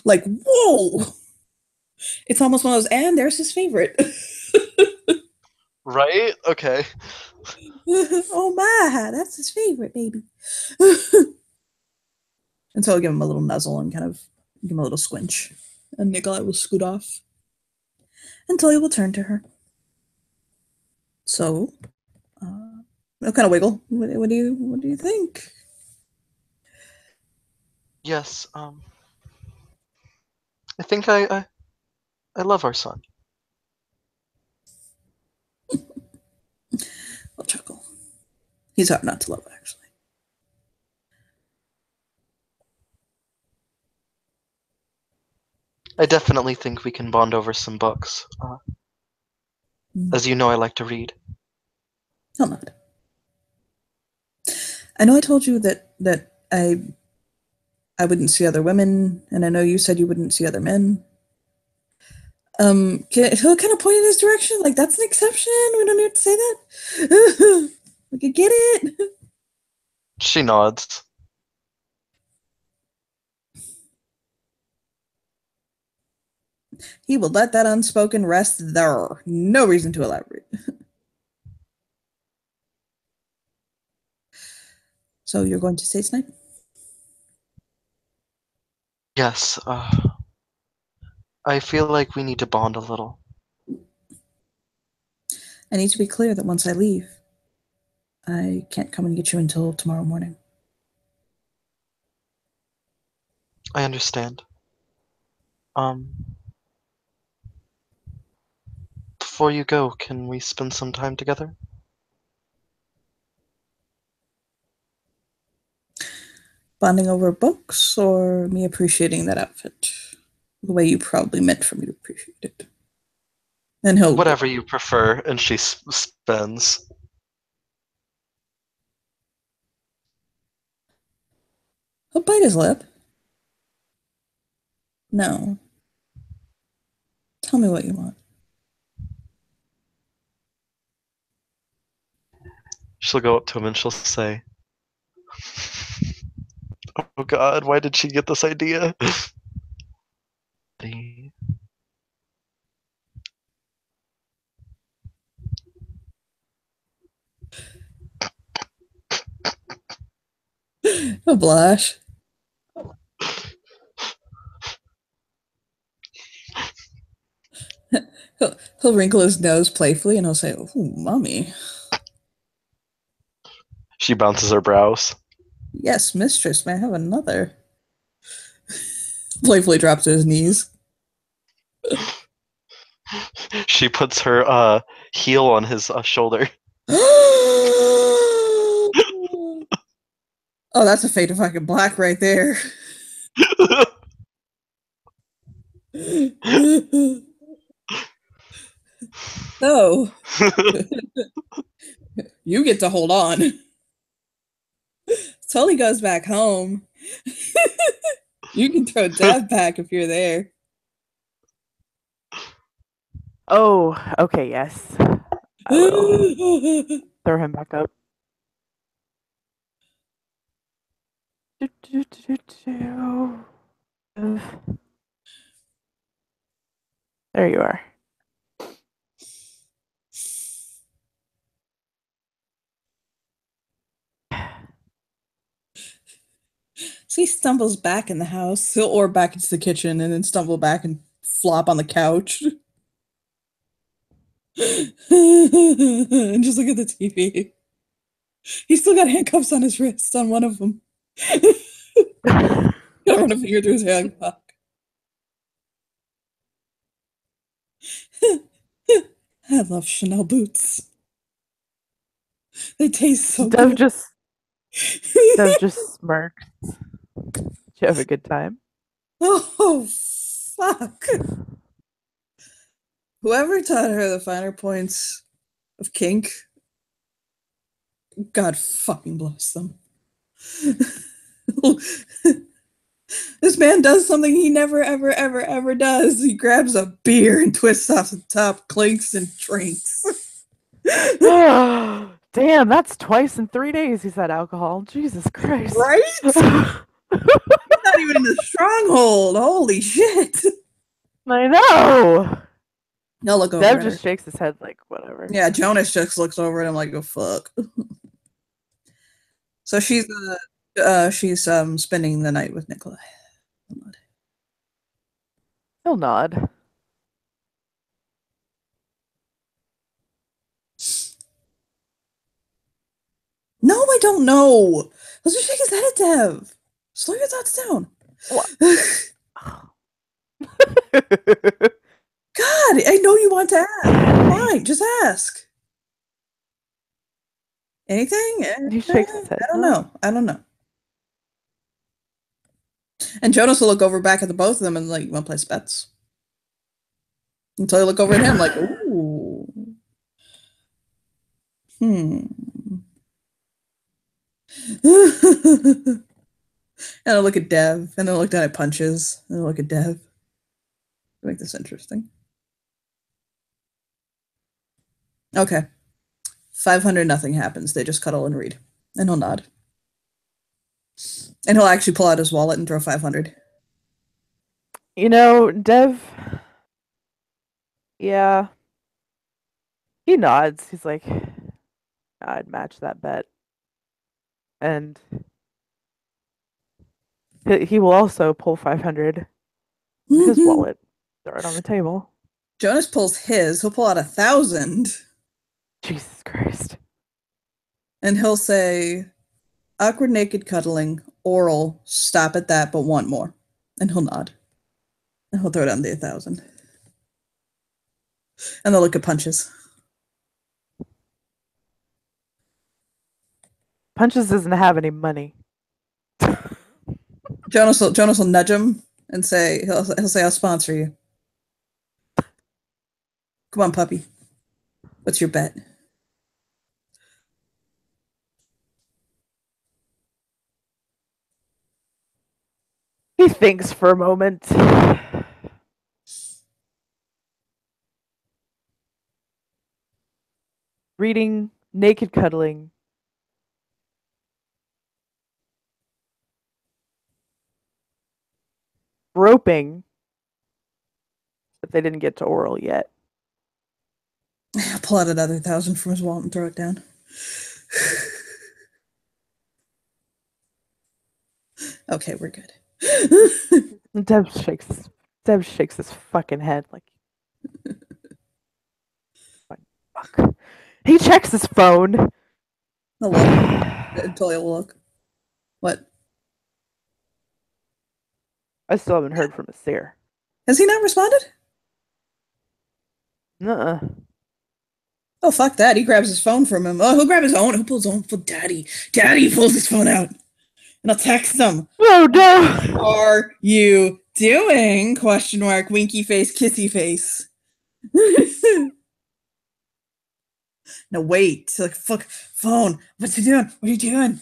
Like, whoa. It's almost one of those, and there's his favorite. Right? Okay. Oh my, that's his favorite, baby. And so I'll give him a little nuzzle and kind of give him a little squinch. And Nikolai will scoot off. And Tolly will turn to her. So, I'll kind of wiggle. What do you think? Yes. I think I love our son. I'll chuckle. He's hard not to love, actually. I definitely think we can bond over some books. As you know, I like to read. He'll nod. I know I told you that I wouldn't see other women, and I know you said you wouldn't see other men. He'll kind of point in his direction, like that's an exception. We don't have to say that. Like, I get it. She nods. He will let that unspoken rest there. No reason to elaborate. So you're going to stay tonight? Yes. I feel like we need to bond a little. I need to be clear that once I leave, I can't come and get you until tomorrow morning. I understand. Before you go, can we spend some time together? Bonding over books or me appreciating that outfit? The way you probably meant for me to appreciate it. And he'll... Whatever you prefer, and she spins. He'll bite his lip. No. Tell me what you want. She'll go up to him and she'll say, oh god, why did she get this idea? He'll blush. He'll wrinkle his nose playfully and he'll say, "Oh, mommy." She bounces her brows. Yes, mistress, may I have another? Playfully drops to his knees. She puts her heel on his shoulder. Oh, that's a fade to fucking black right there. So, you get to hold on. Tully goes back home. You can throw Dev back if you're there. Oh, okay, yes. I will throw him back up. There you are. So he stumbles back in the house, or back into the kitchen, and then stumble back and flop on the couch. And just look at the TV. He's still got handcuffs on his wrists on one of them. Gotta run a finger through his handcuff. I love Chanel boots. They taste so Dev good. just smirked. Did you have a good time? Oh, fuck. Whoever taught her the finer points of kink, God fucking bless them. This man does something he never, ever, ever, ever does. He grabs a beer and twists off the top, clinks, and drinks. Damn, that's twice in 3 days he's had alcohol. Jesus Christ. Right? He's not even in the stronghold. Holy shit. I know. No, look over Dev at just her. shakes his head like, whatever. Yeah, Jonas just looks over at him like, oh, fuck. So she's spending the night with Nikolai. He'll nod. No, I don't know. Let's just shake his head at Dev. Slow your thoughts down. What? God, I know you want to ask. Fine, just ask. Anything? He shakes his head. I don't know. And Jonas will look over back at the both of them and like, you want to place bets? Until I look over at him like, ooh. And I'll look at Dev, and then I'll look down at Punches, and I'll look at Dev. Make this interesting. Okay. 500, nothing happens. They just cuddle and read. And he'll nod. And he'll actually pull out his wallet and throw 500. You know, Dev. Yeah. He nods. He's like, I'd match that bet. And he will also pull 500 his wallet, throw it on the table. Jonas pulls his. He'll pull out 1,000. Jesus Christ. And he'll say, awkward naked cuddling, oral, stop at that, but want more. And he'll nod. And he'll throw down the 1,000. And they'll look at Punches. Punches doesn't have any money. Jonas will nudge him and say, he'll say, I'll sponsor you. Come on, puppy. What's your bet? He thinks for a moment. Reading, naked cuddling. Roping. But they didn't get to oral yet. I'll pull out another 1,000 from his wallet and throw it down. Okay, we're good. Deb shakes his fucking head like fuck. He checks his phone. I'll look. Until he'll look. What? I still haven't heard from Asir. Has he not responded? Nuh-uh. Oh, fuck that. He grabs his phone from him. Oh, he'll grab his own. He'll pull his own. For Daddy. Daddy pulls his phone out. And I'll text him. Oh no! What are you doing? Question mark. Winky face, kissy face. No, wait. Like, fuck, phone. What's he doing? What are you doing?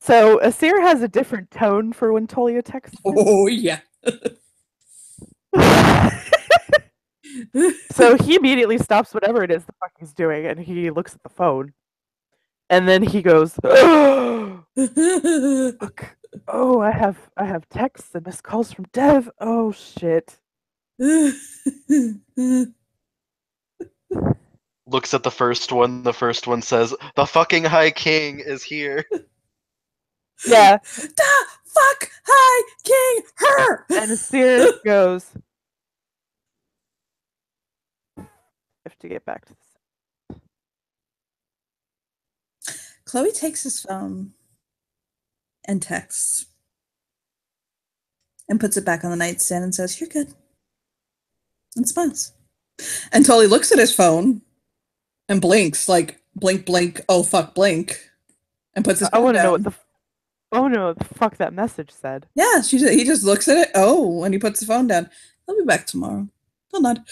So Asir has a different tone for when Tolia texts him. Oh, yeah. So he immediately stops whatever it is the fuck he's doing, and he looks at the phone, and then he goes, "Fuck. Oh, I have texts and missed calls from Dev. Oh shit." Looks at the first one. The first one says, "The fucking High King is here." Yeah, The fuck High King her. and Asir goes, "I have to get back to this." Chloe takes his phone and texts and puts it back on the nightstand and says, "You're good," and smiles. And Tully looks at his phone and blinks, like, blink, blink, oh fuck, blink, and puts his I phone want to know down. what the oh no, what the fuck that message said. Yeah, he just looks at it. Oh, and he puts the phone down. I'll be back tomorrow. Don't nod.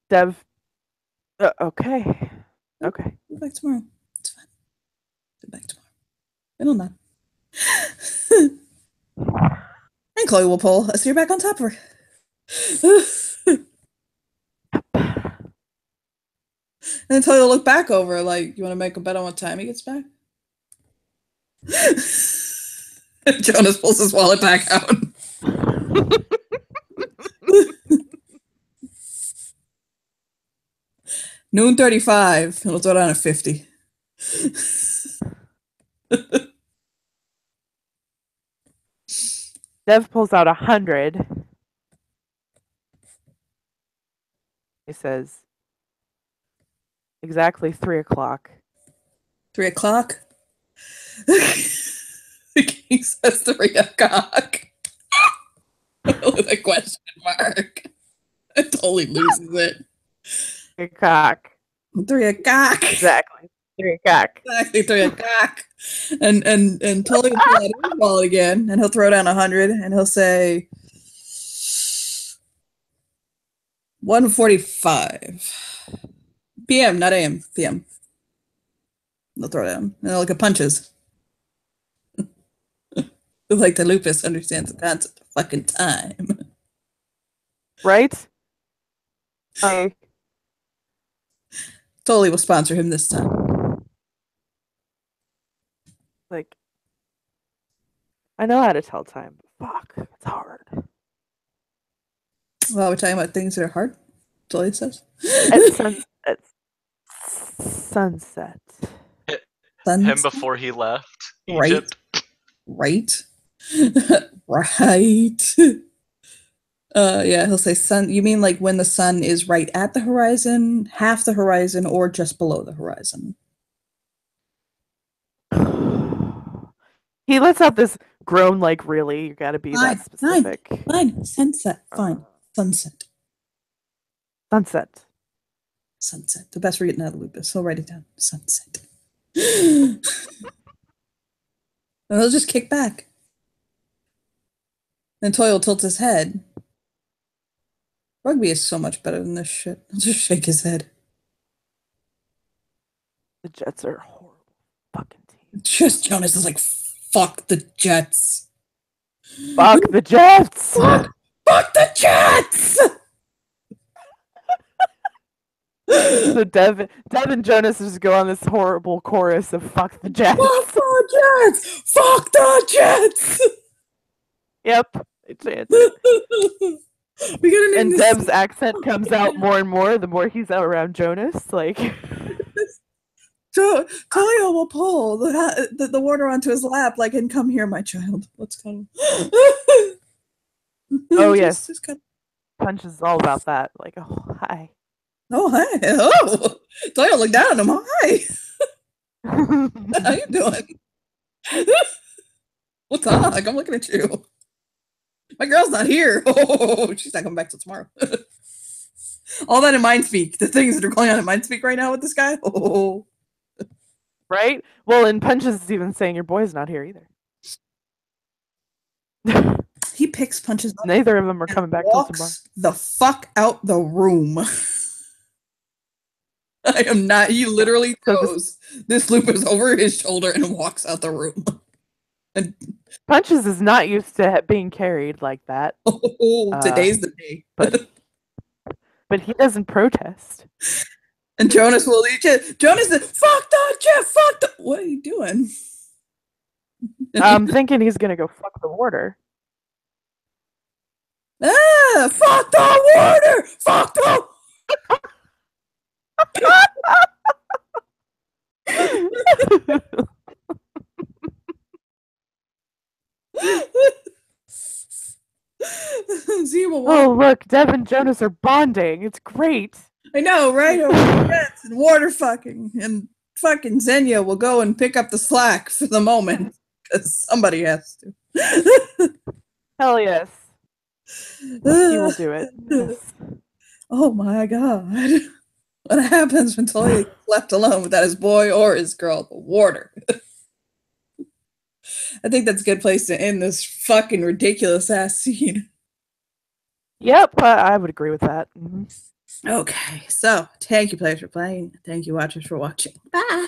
Dev. Okay. Okay. I'll be back tomorrow. It's fine. Be back tomorrow. It'll nod. And Chloe will pull. So you're back on top of her. And then Tully will look back over, like, you want to make a bet on what time he gets back? Jonas pulls his wallet back out. Noon 35. He'll throw down a 50. Dev pulls out 100. He says, exactly 3 o'clock. 3 o'clock? The king says 3 o'clock. With a question mark. It totally loses it. 3 o'clock. 3 o'clock. Exactly. 3 o'clock. Exactly 3 o'clock. And Tully will pull out his wallet again, and he'll throw down 100, and he'll say 1:45 p.m. Not a.m. p.m. They'll throw down, and they'll look at punches. Like the lupus understands the concept of fucking time. Right? I Tully will sponsor him this time. like. I know how to tell time, but fuck, it's hard. Well, we're talking about things that are hard. Tully says. At sunset. Him before he left Right. Egypt. Right. Right. Yeah, he'll say sun. You mean like when the sun is right at the horizon, half the horizon, or just below the horizon? He lets out this groan like, really? You gotta be that specific. Fine. Sunset. Fine. Sunset. Sunset. Sunset. The best for getting out of the lupus. He'll write it down. Sunset. And he'll just kick back. Then Toy will tilt his head. Rugby is so much better than this shit. He'll just shake his head. The Jets are a horrible fucking team. Just Jonas is like, fuck the Jets. Fuck the Jets! Fuck the Jets! So Dev and Jonas just go on this horrible chorus of "fuck the Jets." Fuck the Jets! Fuck the Jets! Yep. They chant it. We gotta name And this. Dev's accent comes out more and more the more he's out around Jonas. Like, So Toyo will pull the water onto his lap, like, and come here, my child. Let's go. Oh, yes. Just come. Punch is all about that. Like, oh, hi. Oh, hey. Oh, Toya, look down at him. Hi. How you doing? What's up? I'm looking at you. My girl's not here. Oh, she's not coming back till tomorrow. All that in Mindspeak. The things that are going on in Mindspeak right now with this guy. Oh. Right? Well, and Punches is even saying your boy's not here either. He picks Punches up Neither of them are and coming back till tomorrow. walks the fuck out the room. I am not. He literally throws this Lupus over his shoulder and walks out the room. And Punches is not used to being carried like that, today's the day. but he doesn't protest. And Jonas will eat it. Jonas is fuck the Jeff. Fuck the. What are you doing? I'm thinking he's gonna go fuck the warder. Ah, fuck the warder. Fuck the. Oh, look, Dev and Jonas are bonding. It's great. I know, right? And water fucking. And fucking Xenia will go and pick up the slack for the moment. Because somebody has to. Hell yes. He will do it. Yes. Oh my god. What happens when Toya is left alone without his boy or his girl, the warder? I think that's a good place to end this fucking ridiculous ass scene. Yep, I would agree with that. Mm-hmm. Okay, so thank you players for playing. Thank you watchers for watching. Bye.